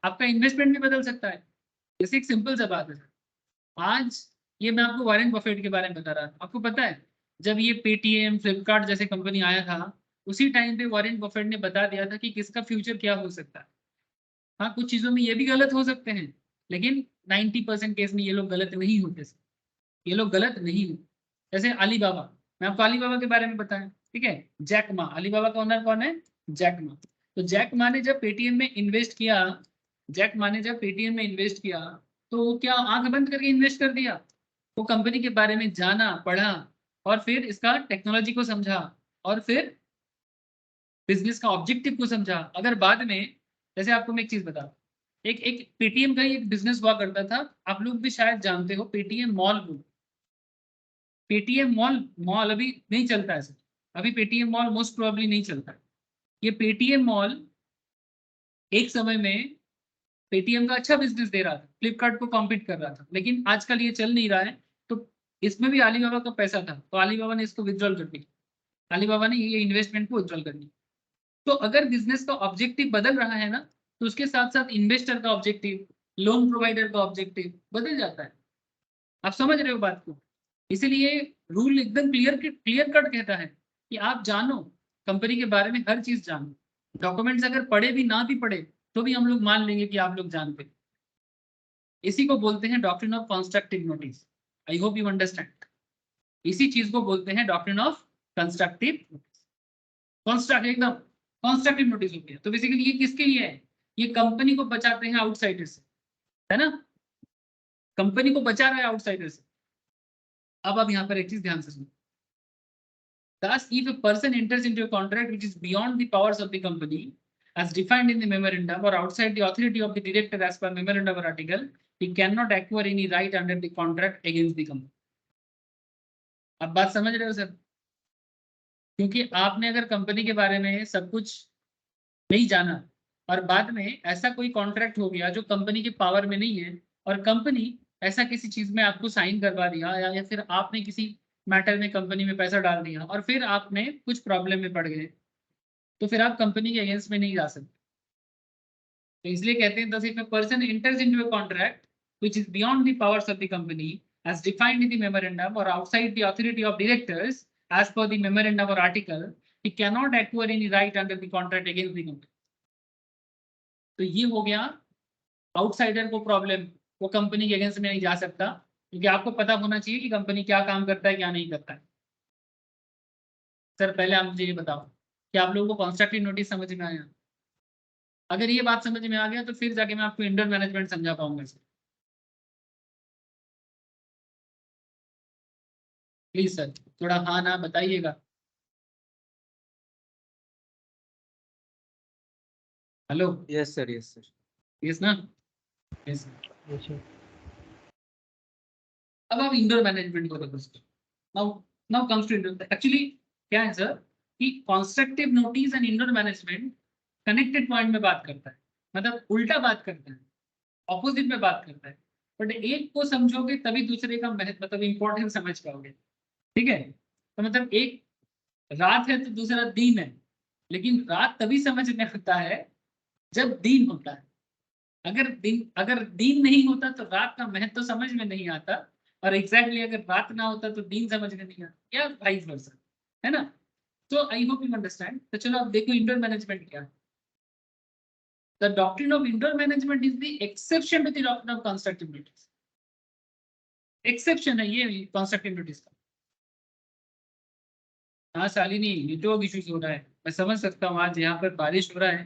आपका इन्वेस्टमेंट भी बदल सकता है। जैसे एक सिंपल सा बात है सर, आज ये मैं आपको वॉरेन बफेट के बारे में बता रहा था, आपको पता है जब ये पेटीएम फ्लिपकार्ट जैसे कंपनी आया था उसी टाइम पे वॉरेन बफेट ने बता दिया था कि किसका फ्यूचर क्या हो सकता है। हाँ, कुछ चीज़ों में ये भी गलत हो सकते हैं, लेकिन 90% केस में ये लोग गलत नहीं होते, ये लोग गलत नहीं होते। जैसे अलीबाबा, मैं आपको अलीबाबा के बारे में बताया, ठीक है, जैक मा, अलीबाबा का ओनर कौन है? Jack Ma. तो जैक मा ने जब पेटीएम में इन्वेस्ट किया, तो वो क्या आंख बंद करके इन्वेस्ट कर दिया? वो कंपनी के बारे में जाना, पढ़ा और फिर इसका टेक्नोलॉजी को समझा और फिर बिजनेस का ऑब्जेक्टिव को समझा। अगर बाद में, जैसे आपको मैं एक चीज बता, एक पेटीएम का ही एक बिजनेस हुआ करता था, आप लोग भी शायद जानते हो, पेटीएम मॉल। पेटीएम मॉल अभी नहीं चलता है सर, अभी पेटीएम मॉल मोस्ट प्रोबेबली नहीं चलता है। ये पेटीएम मॉल एक समय में पेटीएम का अच्छा बिजनेस दे रहा था, फ्लिपकार्ट को कॉम्पीट कर रहा था, लेकिन आजकल ये चल नहीं रहा है। तो इसमें भी अलीबाबा का पैसा था, तो अलीबाबा ने इसको विड्रॉल कर दिया, अलीबाबा ने ये इन्वेस्टमेंट को विड्रॉल कर दिया। तो अगर बिजनेस का ऑब्जेक्टिव बदल रहा है ना, तो उसके साथ साथ इन्वेस्टर का ऑब्जेक्टिव, लोन प्रोवाइडर का ऑब्जेक्टिव बदल जाता है। आप समझ रहे हो बात को? इसलिए रूल एकदम क्लियर कट कहता है कि आप जानो कंपनी के बारे में, हर चीज जानो। डॉक्यूमेंट्स अगर पढ़े भी ना भी पढ़े तो भी हम लोग मान लेंगे कि आप लोग जानते हैं। इसी को बोलते हैं doctrine of constructive notice. I hope you understand. इसी चीज को बोलते हैं doctrine of constructive notice. Construct एकदम कंस्ट्रक्टिव नोटिस हो गया। तो बेसिकली ये किसके लिए है? ये कंपनी को बचाते हैं आउटसाइडर से, है ना? कंपनी को बचा रहा है आउटसाइडर से। अब आप यहाँ पर एक चीज ध्यान से सुनो। Thus, if a person enters into a contract which is beyond the powers of the company, as defined in the memorandum, or outside the authority of the director as per memorandum or article, he cannot acquire any right under the contract against the company. अब बात समझ रहे हो sir? क्योंकि आपने अगर company के बारे में सब कुछ नहीं जाना और बाद में ऐसा कोई कॉन्ट्रैक्ट हो गया जो कंपनी के पावर में नहीं है, और कंपनी ऐसा किसी चीज में आपको साइन करवा दिया, या फिर आपने किसी मैटर में कंपनी में पैसा डाल दिया और फिर आपने कुछ प्रॉब्लम में पड़ गए, तो फिर आप कंपनी के अगेंस्ट में नहीं जा सकते। तो इसलिए कहते हैं, if a person enters into a contract which is beyond the powers of the company as defined in the memorandum or outside the authority of directors as per the memorandum or article, he cannot acquire any right under the contract against the company. तो ये हो गया outsider को problem, वो company के against में नहीं जा सकता, क्योंकि आपको पता होना चाहिए कि कंपनी क्या काम करता है क्या नहीं करता है। सर पहले आप मुझे ये बताओ कि आप लोगों को कंस्ट्रक्टिव नोटिस समझ में आया? अगर ये बात समझ में आ गया तो फिर जाके मैं आपको इंडोर मैनेजमेंट समझा पाऊंगा सर। प्लीज सर थोड़ा हाँ ना बताइएगा। Hello? Yes sir, yes sir. Yes ना? यस। Yes, sir. अब आप इंडोर मैनेजमेंट को देखो। Now now comes to indoor. Actually क्या है सर कि constructive notice and indoor management connected point में बात करता है, मतलब उल्टा बात करता है, ऑपोजिट में बात करता है। बट एक को समझोगे तभी दूसरे का मतलब इंपॉर्टेंस समझ पाओगे। ठीक है? तो मतलब एक रात है तो दूसरा दिन है, लेकिन रात तभी समझ में आता है जब दिन होता है। अगर दिन नहीं होता तो रात का महत्व तो समझ में नहीं आता, और एग्जैक्टली अगर रात ना होता तो दिन समझ में नहीं आता, या वाइस वर्सा, है ना? तो आई होप यू अंडरस्टैंड। तो चलो अब देखो इंडोर मैनेजमेंट क्या है। The doctrine of indoor management is the exception to the doctrine of constructive notice. Exception है ये कंस्ट्रक्टिव नोटिस का। हाँ शालिनी, नेटवर्क इश्यूज हो रहा है, मैं समझ सकता हूँ। आज यहाँ पर बारिश हो रहा है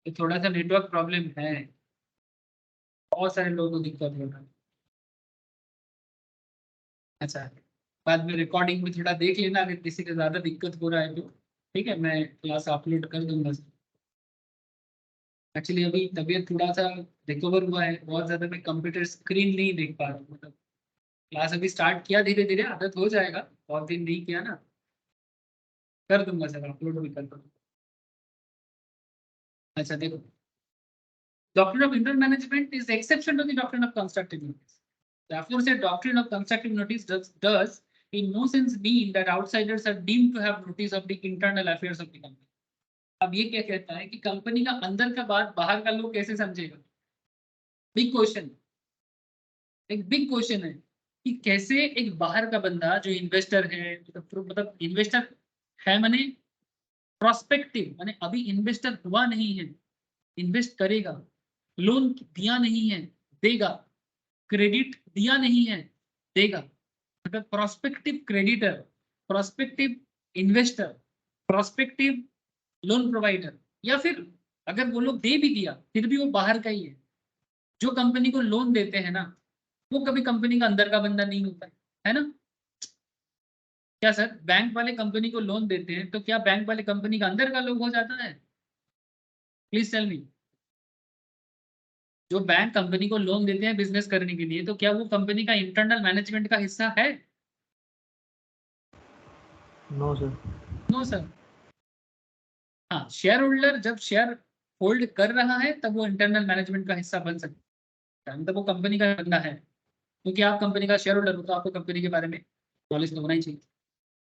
तो थोड़ा सा नेटवर्क प्रॉब्लम है, बहुत सारे लोगों को दिक्कत हो रहा है। अच्छा, बाद में रिकॉर्डिंग में थोड़ा देख लेना अगर किसी को ज्यादा दिक्कत हो रहा है तो। ठीक है, मैं क्लास अपलोड कर दूंगा। एक्चुअली अभी तबीयत थोड़ा सा रिकवर हुआ है, बहुत ज्यादा मैं कंप्यूटर स्क्रीन नहीं देख पा रहा हूँ। मतलब क्लास अभी स्टार्ट किया, धीरे धीरे आदत हो जाएगा, बहुत दिन नहीं किया ना। कर दूंगा सर, अपलोड भी कर दूंगा। अच्छा देखो, doctrine of indoor management is the exception to the doctrine of constructive notice. The aforesaid doctrine of constructive notice does in no sense mean that outsiders are deemed to have notice of the internal affairs of the company. अब ये क्या कहता है कि company का अंदर का बात बाहर का लोग कैसे समझेगा? बिग क्वेश्चन, एक बिग क्वेश्चन है कि कैसे एक बाहर का बंदा जो इन्वेस्टर है, मतलब इन्वेस्टर है माने प्रोस्पेक्टिव, माने अभी इन्वेस्टर हुआ नहीं है, इन्वेस्ट करेगा, लोन दिया नहीं है देगा, क्रेडिट दिया नहीं है देगा, मतलब prospective creditor, prospective investor, prospective loan provider, या फिर अगर वो लोग दे भी दिया फिर भी वो बाहर का ही है। जो कंपनी को लोन देते हैं ना, वो कभी कंपनी का अंदर का बंदा नहीं होता है ना? क्या सर, बैंक वाले कंपनी को लोन देते हैं तो क्या बैंक वाले कंपनी का अंदर का लोग हो जाता है? Please tell me. जो बैंक कंपनी को लोन देते हैं बिजनेस करने के लिए, तो क्या वो कंपनी का इंटरनल मैनेजमेंट का हिस्सा है? No, sir. No sir. हाँ, शेयर होल्डर जब शेयर होल्ड कर रहा है तब वो इंटरनल मैनेजमेंट का हिस्सा बन सकता है, मतलब वो कंपनी का बंदा है, क्योंकि आप कंपनी का शेयर होल्डर हो तो आपको कंपनी के बारे में नॉलेज तो होना ही चाहिए।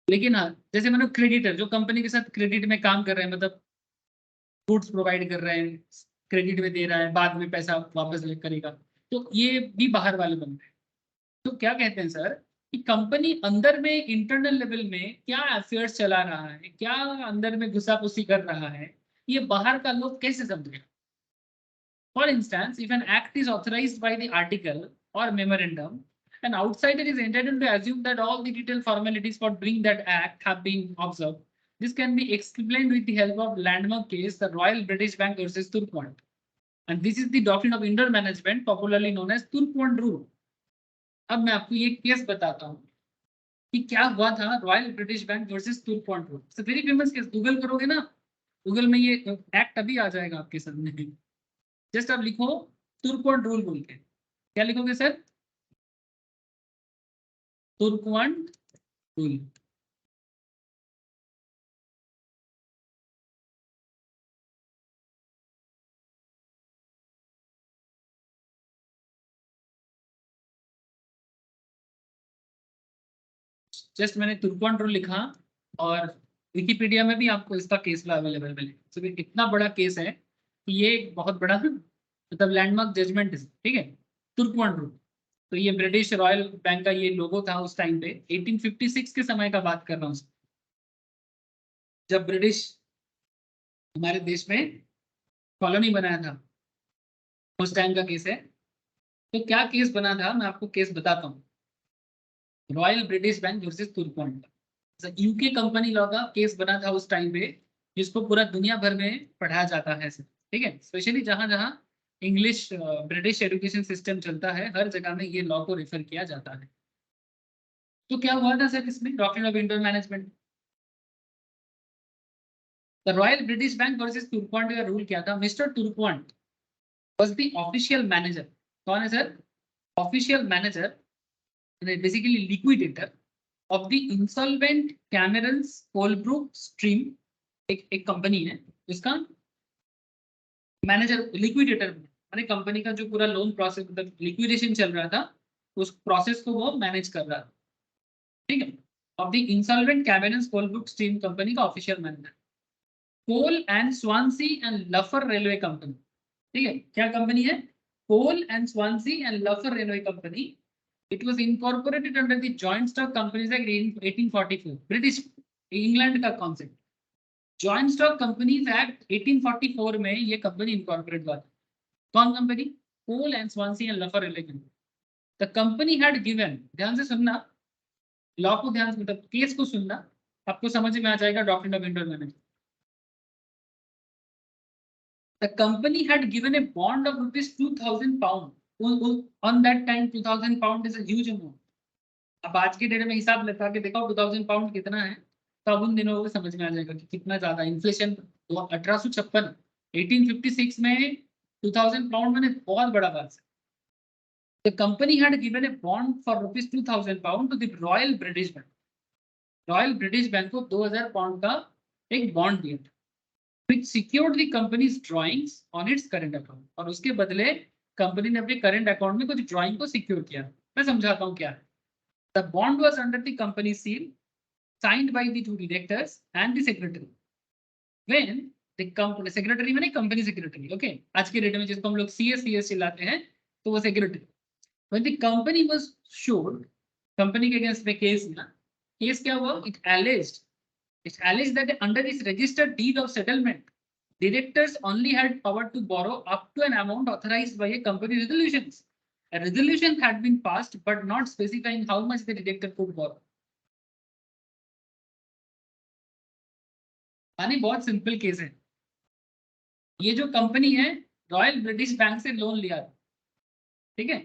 लेकिन हाँ, जैसे मतलब क्रेडिटर जो कंपनी के साथ क्रेडिट में काम कर रहे हैं, मतलब गुड्स प्रोवाइड कर रहे हैं, क्रेडिट में दे रहा है, बाद में पैसा वापस करेगा, तो ये भी बाहर वाले बनते हैं। तो क्या कहते हैं सर कि कंपनी अंदर में इंटरनल लेवल में क्या अफेयर्स चला रहा है, क्या अंदर में घुसापुसी कर रहा है, ये बाहर का लोग कैसे समझेगा। For instance, if an act is authorized by the article or memorandum, an outsider is entitled to assume that all the detailed formalities for doing that act have been observed. This can be explained with the help of landmark case, the Royal British Bank versus Turquant. And this is the doctrine of indoor management, popularly known as Turquant rule. अब मैं आपको ये case बताता हूँ कि क्या हुआ था Royal British Bank versus Turquand rule. It's very famous case, Google करोगे ना, गूगल में ये एक्ट अभी आ जाएगा आपके सामने। जस्ट आप लिखो तुर्कवांट रूल बोल के, क्या लिखोगे सर? तुर्कवांट रूल। जस्ट मैंने तुर्कवांट रूल लिखा और विकिपीडिया में भी आपको इसका केस लॉ अवेलेबल मिलेगा। तो इतना बड़ा केस है कि ये एक बहुत बड़ा मतलब लैंडमार्क जजमेंट है, ठीक है। तुर्कवांट रूल, तो ये ब्रिटिश रॉयल बैंक का ये लोगो था उस टाइम पे, 1856 के समय का बात कर रहा हूँ, जब ब्रिटिश हमारे देश में कॉलोनी बनाया था, उस टाइम का केस है। तो क्या केस बना था, मैं आपको केस बताता हूँ। Royal British Bank versus Turquand, UK company law का केस बना था उस टाइम पे, जिसको पूरा दुनिया भर में पढ़ाया जाता है, ठीक है। स्पेशली जहां जहां इंग्लिश ब्रिटिश एजुकेशन सिस्टम चलता है, हर जगह में ये लॉ को रेफर किया जाता है। तो क्या हुआ था सर इसमें, doctrine of indoor management, the Royal British Bank versus Turquand का रूल क्या था? Mister Turquand was the official manager. कौन है sir? Official manager, basically liquidator of the insolvent Cameron's Coalbrook Stream, एक कंपनी है जिसका मैनेजर लिक्विडेटर, माने company का जो पूरा लोन प्रोसेस मतलब लिक्विडेशन चल रहा था, उस प्रोसेस को वो मैनेज कर रहा था, ठीक है। Of the insolvent Cameron's Coalbrook Stream company का official manager. Coal and Swansea and लफर रेलवे कंपनी, ठीक है। क्या कंपनी है? कोल एंड स्वांसी एंड लफर Railway Company. It was incorporated under the Joint Stock Companies Act 1844, British England का concept. Joint Stock Companies Act 1844 में ये company incorporate हुआ था। कौन company? Coal and Swansea and लफर Railway Company. The company had given, ध्यान से सुनना, लॉ को ध्यान से, मतलब केस को सुनना, आपको समझ में आ जाएगा doctrine of indoor management. The company had given a bond of ₹2,000. On that time, £2,000 is a huge amount. अब आज के डेट में हिसाब लगा के देखो £2,000 कितना है, तो अब उन दिनों में समझ में आ जाएगा कि कितना ज्यादा इन्फ्लेशन। 1856 1856 में £2,000 मैंने बहुत बड़ा बात है। The company had given a bond for £2,000 to the Royal British Bank. Royal British bank को £2,000 का एक बॉन्ड दिया था, which secured the company's drawings on its current account, और उसके बदले कंपनी ने अपने करंट अकाउंट में कुछ ड्राइंग को सिक्योर किया। मैं समझाता हूँ क्या है। The bond was under the company seal, signed by the two directors and the secretary. When the company secretary माने कंपनी सेक्रेटरी, ओके, आज के डेट में जिसको हम लोग CS चिल्लाते हैं, तो वो secretary. When the company was sued, company के अगेंस्ट में केस ना, केस क्या हुआ? It's alleged that under this registered deed of settlement, directors only had power to borrow up to an amount authorized by a company resolutions. A resolution had been passed, but not specifying how much the director could borrow. यानी बहुत simple case है। ये जो company है, royal British bank से loan लिया, ठीक है।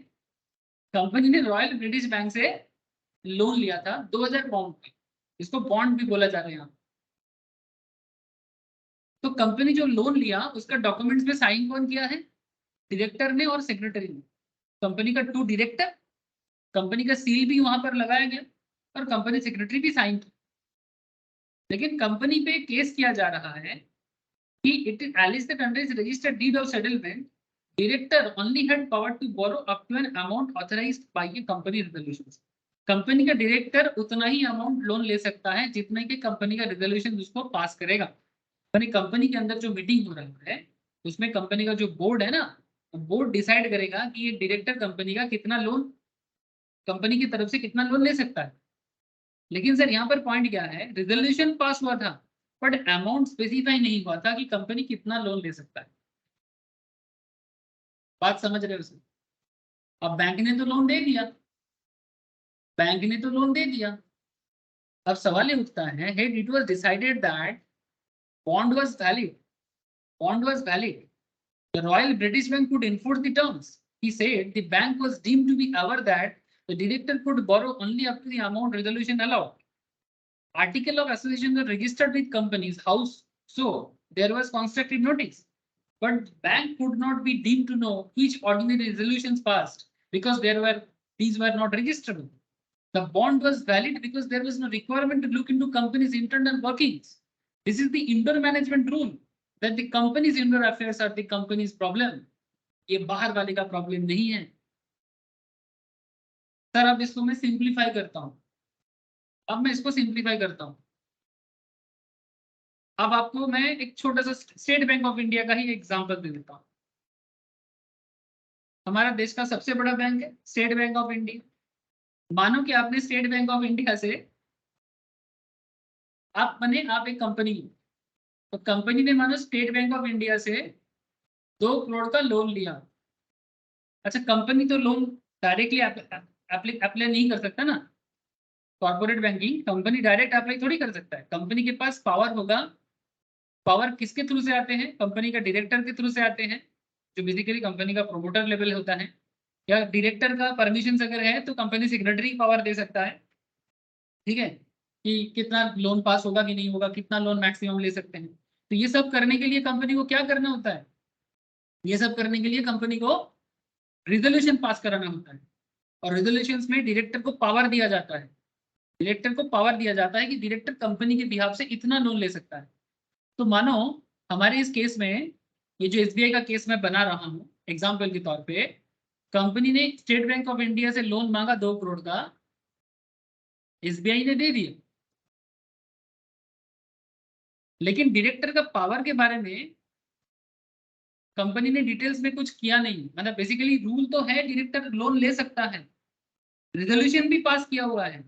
कंपनी ने रॉयल ब्रिटिश बैंक से लोन लिया था £2,000 पे, इसको बॉन्ड भी बोला जा रहा है यहाँ। तो कंपनी जो लोन लिया उसका डॉक्यूमेंट्स में साइन कौन किया है? डायरेक्टर ने और सेक्रेटरी ने। कंपनी का 2 डायरेक्टर, कंपनी का सील भी वहां पर लगाया गया और कंपनी सेक्रेटरी भी साइन किया। लेकिन कंपनी पे केस किया जा रहा है कि it is alleged that under is registered deed of settlement, director only had power to borrow up to an amount authorised by a company resolutions. Company का डायरेक्टर उतना ही अमाउंट लोन ले सकता है जितना कि कंपनी का रेजोल्यूशन उसको पास करेगा। यानी कंपनी के अंदर जो मीटिंग हो रहा है उसमें कंपनी का जो बोर्ड है ना, बोर्ड डिसाइड करेगा कि ये डायरेक्टर कंपनी का कितना लोन कंपनी की तरफ से कितना लोन ले सकता है। लेकिन सर यहाँ पर पॉइंट क्या है, रिजोल्यूशन पास हुआ था बट अमाउंट स्पेसिफाई नहीं हुआ था कि कंपनी कितना लोन ले सकता है। बात समझ रहे हो सर? अब बैंक ने तो लोन दे दिया, बैंक ने तो लोन दे दिया। अब सवाल ये उठता है, hey, it was decided that bond was valid, bond was valid. The Royal British Bank could enforce the terms. He said the bank was deemed to be aware that the director could borrow only up to the amount resolution allowed. Article of association were registered with company's house, so there was constructive notice. But bank could not be deemed to know which ordinary resolutions passed because these were not registerable. The bond was valid because there was no requirement to look into company's internal workings. This is the indoor management rule that the company's indoor affairs are the company's problem. ये बाहर वाले का problem नहीं है। Sir अब इसको मैं simplify करता हूं, अब मैं इसको सिंप्लीफाई करता हूं। अब आपको मैं एक छोटा सा स्टेट बैंक ऑफ इंडिया का ही एग्जांपल दे देता हूं। हमारा देश का सबसे बड़ा बैंक है स्टेट बैंक ऑफ इंडिया। मानो कि आपने स्टेट बैंक ऑफ इंडिया से आप एक कंपनी, तो कंपनी ने मानो स्टेट बैंक ऑफ इंडिया से 2 करोड़ का लोन लिया। अच्छा, कंपनी तो लोन डायरेक्टली अप्लाई नहीं कर सकता ना, corporate banking company direct apply थोड़ी कर सकता है। कंपनी के पास पावर होगा, पावर किसके थ्रू से आते हैं, कंपनी का डायरेक्टर के थ्रू से आते हैं, जो बेसिकली कंपनी का प्रोमोटर लेवल होता है, या डायरेक्टर का परमिशन अगर है तो कंपनी सेक्रेटरी पावर दे सकता है, ठीक है, कि कितना लोन पास होगा कि नहीं होगा, कितना लोन मैक्सिमम ले सकते हैं। तो ये सब करने के लिए कंपनी को क्या करना होता है, ये सब करने के लिए कंपनी को रिजोल्यूशन पास कराना होता है। और रिजोल्यूशन में डायरेक्टर को पावर दिया जाता है, डायरेक्टर को पावर दिया जाता है कि डायरेक्टर कंपनी के बिहाफ से इतना लोन ले सकता है। तो मानो हमारे इस केस में, ये जो एसबीआई का केस मैं बना रहा हूँ एग्जाम्पल के तौर पे, कंपनी ने स्टेट बैंक ऑफ इंडिया से लोन मांगा 2 करोड़ का, एसबीआई ने दे दिया। लेकिन डायरेक्टर का पावर के बारे में कंपनी ने डिटेल्स में कुछ किया नहीं। मतलब बेसिकली रूल तो है डायरेक्टर लोन ले सकता है, रिजोल्यूशन भी पास किया हुआ है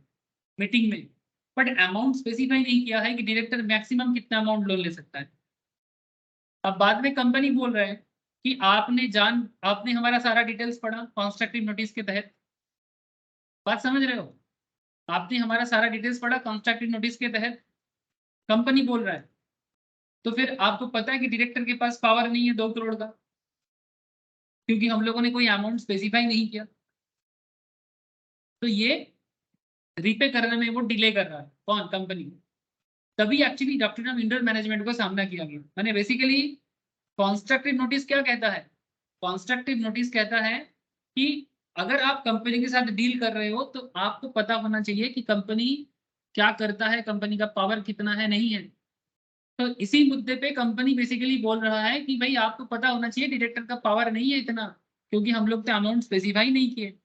मीटिंग में, बट अमाउंट स्पेसिफाई नहीं किया है कि डायरेक्टर मैक्सिमम कितना अमाउंट लोन ले सकता है। अब बाद में कंपनी बोल रहे हैं कि आपने हमारा सारा डिटेल्स पढ़ा कंस्ट्रक्टिव नोटिस के तहत। बात समझ रहे हो? आपने हमारा सारा डिटेल्स पढ़ा कंस्ट्रक्टिव नोटिस के तहत, कंपनी बोल रहा है। तो फिर आपको पता है कि डायरेक्टर के पास पावर नहीं है 2 करोड़ का, क्योंकि हम लोगों ने कोई अमाउंट स्पेसिफाई नहीं किया। तो ये रीपे करने में वो डिले कर रहा है, कौन? कंपनी। तभी actually doctrine of indoor management को सामना किया गया। मैंने बेसिकली कॉन्स्ट्रक्टिव नोटिस क्या कहता है, कॉन्स्ट्रक्टिव नोटिस कहता है कि अगर आप कंपनी के साथ डील कर रहे हो तो आपको पता होना चाहिए कि कंपनी क्या करता है, कंपनी का पावर कितना है, नहीं है। तो इसी मुद्दे पे कंपनी बेसिकली बोल रहा है कि भाई आपको पता होना चाहिए डायरेक्टर का पावर नहीं है इतना, क्योंकि हम लोग तो अमाउंट स्पेसिफाई नहीं किए।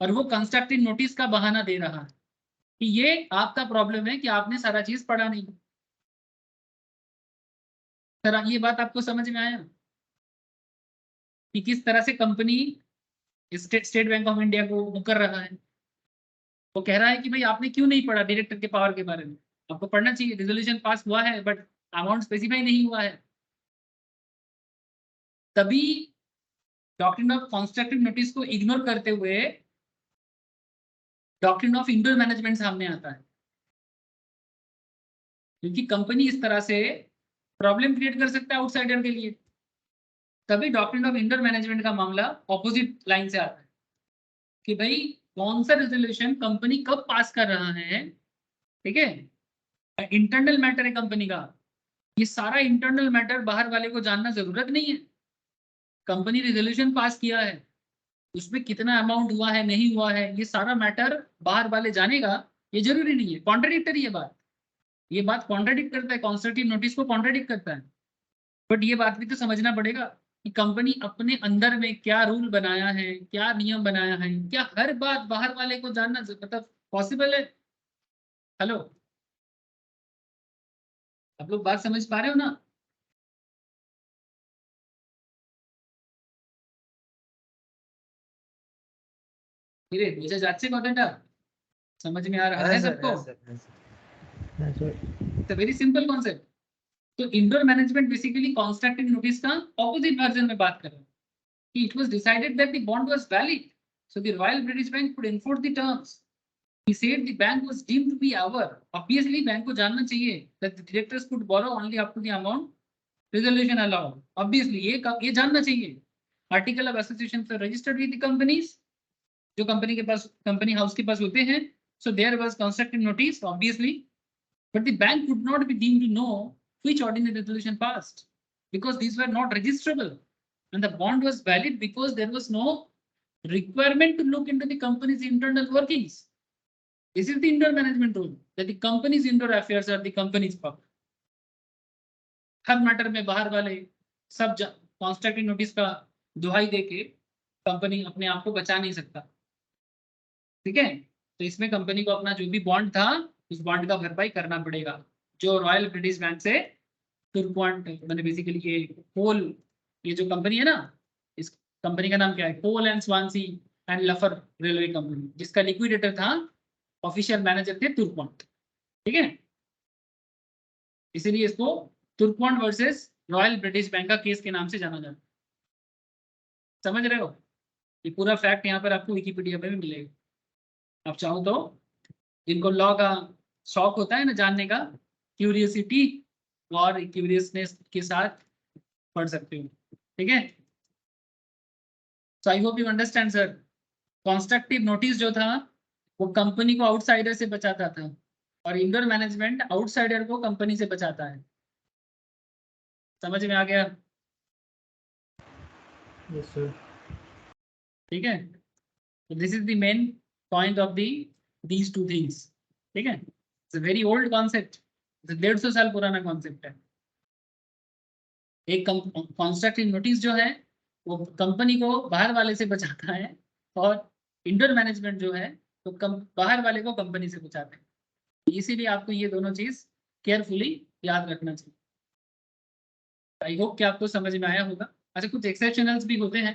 और वो कंस्ट्रक्टिव नोटिस का बहाना दे रहा है कि ये आपका प्रॉब्लम है कि आपने सारा चीज पढ़ा नहीं। सर ये बात आपको समझ में आया कि किस तरह से company state bank of India को मुकर रहा है? वो कह रहा है कि भाई आपने क्यों नहीं पढ़ा डायरेक्टर के पावर के बारे में, आपको पढ़ना चाहिए, रिजोल्यूशन पास हुआ है बट अमाउंट स्पेसिफाई नहीं हुआ है। तभी डॉक्ट्रिन ऑफ कंस्ट्रक्टिव नोटिस को इग्नोर करते हुए डॉक्ट्रिन ऑफ इंडोर मैनेजमेंट सामने आता है, क्योंकि कंपनी इस तरह से प्रॉब्लम क्रिएट कर सकता है आउटसाइडर के लिए। तभी डॉक्ट्रिन ऑफ इंडोर मैनेजमेंट का मामला ऑपोजिट लाइन से आता है कि भाई कौन सा रेजोल्यूशन कंपनी कब पास कर रहा है, ठीक है, इंटरनल मैटर है कंपनी का। ये सारा इंटरनल मैटर बाहर वाले को जानना जरूरत नहीं है। कंपनी रेजोल्यूशन पास किया है, उसमें कितना अमाउंट हुआ है, नहीं हुआ है, ये सारा मैटर बाहर वाले जानेगा, ये जरूरी नहीं है। कॉन्ट्राडिक्टरी है बात, ये बात कॉन्ट्राडिक्ट करता है, कंस्ट्रक्टिव नोटिस को कॉन्ट्राडिक्ट करता है। बट ये बात भी तो समझना पड़ेगा कि कंपनी अपने अंदर में क्या रूल बनाया है, क्या नियम बनाया है, क्या हर बात बाहर वाले को जानना मतलब पॉसिबल है? हेलो, आप लोग बात समझ पा रहे हो ना? फिर বুঝে যাচ্ছে কথাটা? समझ में आ रहा हाँ है सर, सबको? हाँ सर, हाँ सर। हाँ sir. It's a very simple concept. तो indoor management basically constructive notice का ऑपोजिट वर्जन में बात कर रहा है कि it was decided that the bond was valid, so the Royal British Bank could enforce the terms. He said the bank was deemed to be our. Obviously, bank को जानना चाहिए that the directors could borrow only up to the amount resolution allowed. Obviously, ये जानना चाहिए। Article of association से registered with the companies, जो company के पास company house के पास होते हैं। So there was constructive notice, obviously, but the bank could not be deemed to know which ordinary resolution passed because these were not registerable, and the bond was valid because there was no requirement to look into the company's internal workings. This is the indoor management rule that the company's indoor affairs are the company's property. Her matter में बाहर वाले सब constructive notice का दुहाई देके company अपने आप को बचा नहीं सकता। ठीक है, तो इसमें कंपनी को अपना जो भी बॉन्ड था उस बॉन्ड का भरपाई करना पड़ेगा। जो रॉयल ब्रिटिश बैंक से तुर्पॉइंट मैंने बेसिकली ये कोल, ये जो कंपनी है ना, इस कंपनी का नाम क्या है? कोल एंड स्वांसी एंड लफर रेलवे कंपनी, जिसका लिक्विडेटर था, ऑफिशियल मैनेजर थे तुर्पॉइंट। ठीक है, इसीलिए इसको तुर्पॉइंट वर्सेस रॉयल ब्रिटिश बैंक का केस के नाम से जाना जाता है। समझ रहे हो? ये पूरा फैक्ट यहाँ पर आपको विकिपीडिया पे भी मिलेगा। आप चाहो तो जिनको लॉ का शौक होता है ना जानने का, क्यूरियोसिटी और क्यूरियसनेस के साथ पढ़ सकते हो। ठीक है, so I hope you understand sir. Constructive notice जो था वो कंपनी को आउटसाइडर से बचाता था और इंडोर मैनेजमेंट आउटसाइडर को कंपनी से बचाता है। समझ में आ गया? Yes sir. ठीक है, तो this is the main point of these two things. ठीक है, it's a very old concept, 150 साल पुराना कॉन्सेप्ट है। एक कंस्ट्रक्टिव नोटिस जो है वो कंपनी को बाहर वाले से बचाता है और इंडोर मैनेजमेंट जो है तो बाहर वाले को कंपनी से बचाते हैं। इसीलिए आपको ये दोनों चीज केयरफुली याद रखना चाहिए। आई होप कि आपको समझ में आया होगा। अच्छा, कुछ एक्सेप्शनल्स भी होते हैं।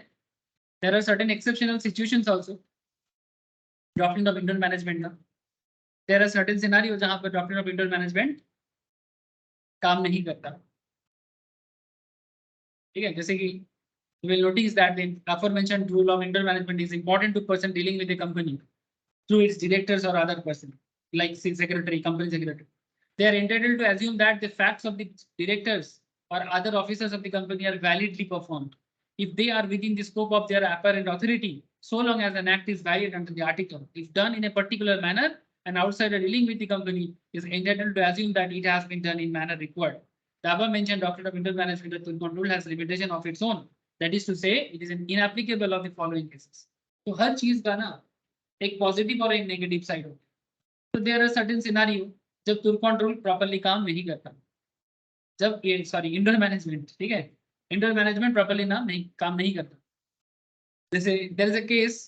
There are certain exceptional situations also doctrine of indoor management का। देयर आर सर्टेन सिनेरियो जहां पर डॉक्ट्रिन ऑफ इंडोर मैनेजमेंट काम नहीं करता। ठीक है, जैसे कि you will notice that the aforementioned rule of indoor management is important to person dealing with a company through its directors or other person like secretary, company secretary. They are entitled to assume that the facts of the directors or other officers of the company are validly performed if they are within the scope of their apparent authority, so long as an act is valid under the article. If done in a particular manner, an outsider dealing with the company is entitled to assume that it has been done in manner required. The above mentioned doctrine of indoor management rule has limitation of its own. That is to say, it is inapplicable of the following cases. तो हर चीज का ना एक positive और एक negative side होता है। तो देयर आर सर्टेन सिनेरियो जब तुर्पॉइंट रूल प्रॉपर्ली काम नहीं करता, जब ये सॉरी इंडोर मैनेजमेंट, ठीक है, इंडोर मैनेजमेंट प्रॉपर्ली काम नहीं करता। जैसे there is a case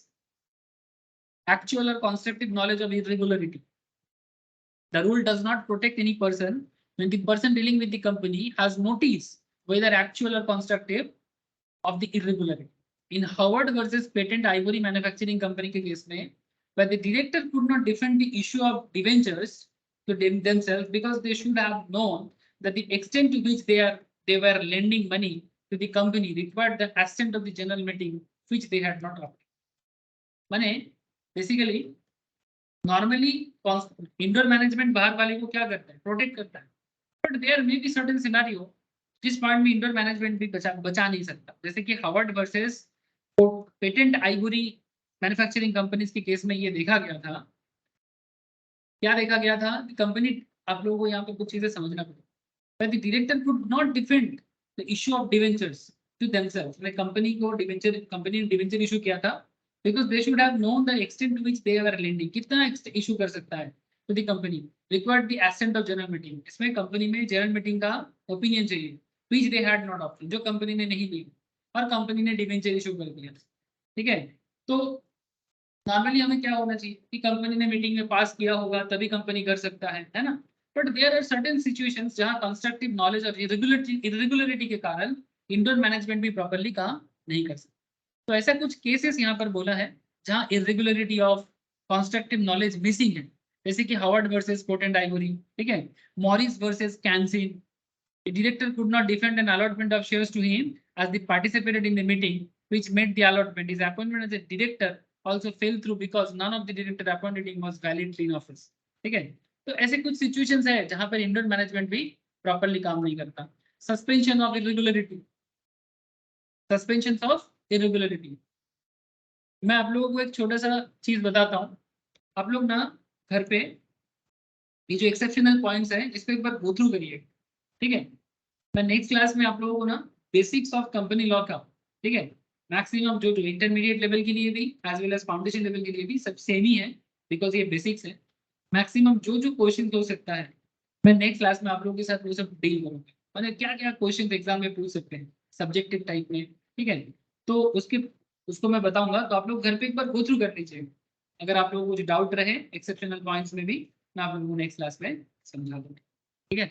actual or constructive knowledge of irregularity. The rule does not protect any person when the person dealing with the company has notice whether actual or constructive of the irregularity. In Howard versus Patent Ivory Manufacturing Company के case में, where the director could not defend the issue of debentures to themselves because they should have known that the extent to which they were lending money to the company required the assent of the general meeting, which they had not obtained. माने basically normally indoor management बाहर वाले को क्या करता है? Protect करता है। But there may be certain scenario जिस पॉइंट में इंडोर मैनेजमेंट भी बचा नहीं सकता। जैसे कि Harvard versus patent ivory manufacturing companies के केस में ये देखा गया था। क्या देखा गया था? कंपनी, आप लोगों को यहाँ पे कुछ चीजें समझना पड़ेगा। The director could not defend the issue of debentures to themselves. Company ने डिवेंचर इशू किया था because they should have known the extent to which they were lending. कितना इशू कर सकता है to the company, required the assent of general meeting. इसमें company में general meeting का ओपिनियन चाहिए, which they had not obtained, जो company ने नहीं दी और कंपनी ने डिवेंचर इशू कर दिया। ठीक है, तो नॉर्मली हमें क्या होना चाहिए कि कंपनी ने मीटिंग में पास किया होगा तभी कंपनी कर सकता है ना। But there are certain situations जहां कंस्ट्रक्टिव नॉलेज और इरेगुलरिटी के कारण इंडोर मैनेजमेंट भी प्रॉपर्ली काम नहीं कर सकता। तो ऐसा कुछ केसेस यहाँ पर बोला है जहाँ irregularity of constructive knowledge missing है, जैसे कि Howard versus Coat and Ivory, ठीक है, Morris versus Kanssen. The director could not defend an allotment of shares to him as they participated in the meeting which made the allotment. His appointment as a director also fell through because none of the director appointed him was validly in office. ठीक है, तो ऐसे कुछ situations है जहां पर indoor management भी properly काम नहीं करता. Suspension of irregularity, suspension of irregularity. मैं आप लोगों को एक छोटा सा चीज बताता हूँ. आप लोग ना घर पे ये जो एक्सेप्शनल पॉइंट्स है इसको एक बार गो थ्रू करिए, ठीक है. मैं नेक्स्ट क्लास में आप लोगों को ना बेसिक्स ऑफ कंपनी लॉ का, ठीक है, मैक्सिमम जो इंटरमीडिएट लेवल के लिए भी as well as foundation level के लिए भी सब सेम ही है, बिकॉज ये बेसिक्स है. मैक्सिमम जो जो क्वेश्चन हो सकता है मैं नेक्स्ट क्लास में आप लोगों के साथ वो सब डील करूंगा. मतलब क्या क्या क्वेश्चन एग्जाम में पूछ सकते हैं सब्जेक्टिव टाइप में, ठीक है, तो उसको मैं बताऊंगा. तो आप लोग घर पे एक बार गो थ्रू कर लीजिए. अगर आप लोगों को कुछ डाउट रहे एक्सेप्शनल पॉइंट्स में भी मैं आप लोगों को नेक्स्ट क्लास में समझा दूंगा, ठीक है.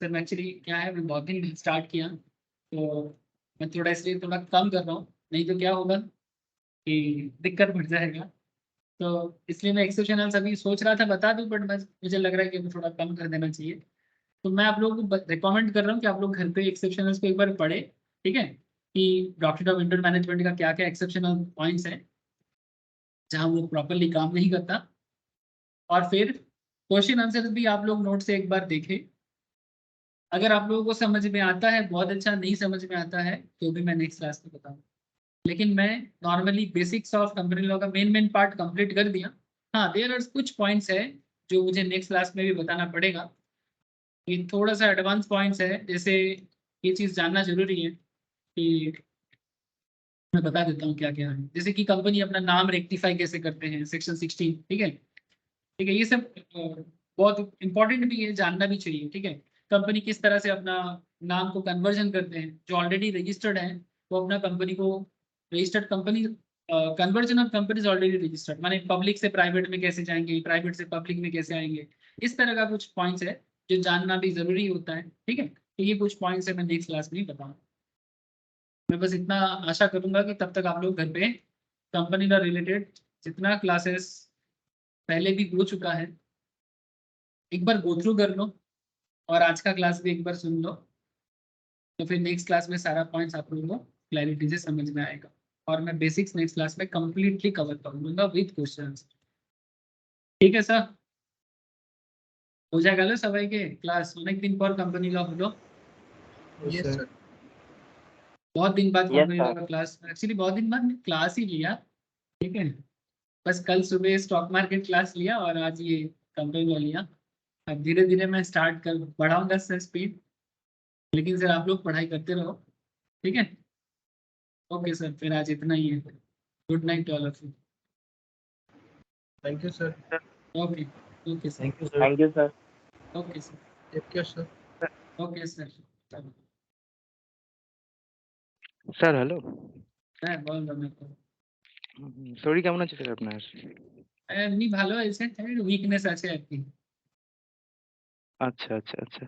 सर एक्चुअली क्या है, मैं बहुत दिन स्टार्ट किया तो मैं थोड़ा इसलिए थोड़ा कम कर रहा हूँ, नहीं तो क्या होगा कि दिक्कत बढ़ जाएगा. तो इसलिए मैं एक्सेप्शनल अभी सोच रहा था बता दूं, बट मुझे लग रहा है कि अभी थोड़ा कम कर देना चाहिए. तो मैं आप लोगों को रिकमेंड कर रहा हूँ कि आप लोग घर पे एक्सेप्शनल्स को एक बार पढ़े, ठीक है, कि डॉक्टर ऑफ इंडोर मैनेजमेंट का क्या क्या एक्सेप्शनल पॉइंट्स है जहाँ वो प्रॉपरली काम नहीं करता. और फिर क्वेश्चन आंसर भी आप लोग नोट से एक बार देखें. अगर आप लोगों को समझ में आता है बहुत अच्छा, नहीं समझ में आता है तो भी मैं नेक्स्ट क्लास में बताऊँ. लेकिन मैं normally basics of company law का मेन पार्ट कंप्लीट कर दिया. हाँ, देयर आर कुछ पॉइंट्स है जो मुझे नेक्स्ट क्लास में भी बताना पड़ेगा. ये थोड़ा सा एडवांस पॉइंट्स है, जैसे ये चीज़ जानना जरूरी है कि मैं बता देता हूँ क्या क्या है. जैसे कि कंपनी अपना नाम रेक्टिफाई कैसे करते हैं, सेक्शन 16, ठीक है, ठीक है, ये सब बहुत इंपॉर्टेंट भी है, जानना भी चाहिए, ठीक है. कंपनी किस तरह से अपना नाम को कन्वर्जन करते हैं, जो ऑलरेडी रजिस्टर्ड है वो अपना कंपनी को registered company, conversion of companies already registered, माने पब्लिक से प्राइवेट में कैसे जाएंगे, प्राइवेट से पब्लिक में कैसे आएंगे, इस तरह का कुछ पॉइंट्स है जो जानना भी जरूरी होता है, ठीक है. तो ये कुछ पॉइंट्स है, मैं नेक्स्ट क्लास में बताऊँ. मैं बस इतना आशा करूंगा कि तब तक आप लोग घर पे कंपनी का रिलेटेड जितना क्लासेस पहले भी हो चुका है एक बार गो थ्रू कर लो, और आज का क्लास भी एक बार सुन लो, तो फिर नेक्स्ट क्लास में सारा पॉइंट्स आप लोगों को क्लैरिटी से समझ में आएगा. और मैं बेसिक्स नेक्स्ट क्लास में कंप्लीटली कवर करूंगा विद क्वेश्चंस, ठीक है सर. हो जाएगा ना सबाई के क्लास अनेक दिन पर कंपनी लॉ हो. Yes, sir. बहुत दिन बाद Yes, कंपनी sir. लॉ का क्लास, एक्चुअली बहुत दिन बाद क्लास ही लिया, ठीक है. बस कल सुबह स्टॉक मार्केट क्लास लिया और आज ये कंपनी लॉ लिया. अब धीरे धीरे मैं स्टार्ट कर बढ़ाऊंगा सर स्पीड, लेकिन सर आप लोग पढ़ाई करते रहो, ठीक है. ओके सर, फिर आज इतना ही है. Good night all of you. Thank you, sir. Okay okay sir. Thank you, sir. Thank you, sir. Okay sir. Take care, sir. Okay sir. Sir hello, হ্যাঁ বল রমেশ. শরীর কেমন আছে স্যার আপনার? এমনি ভালো আছে, উইকনেস আছে আর কি. আচ্ছা আচ্ছা আচ্ছা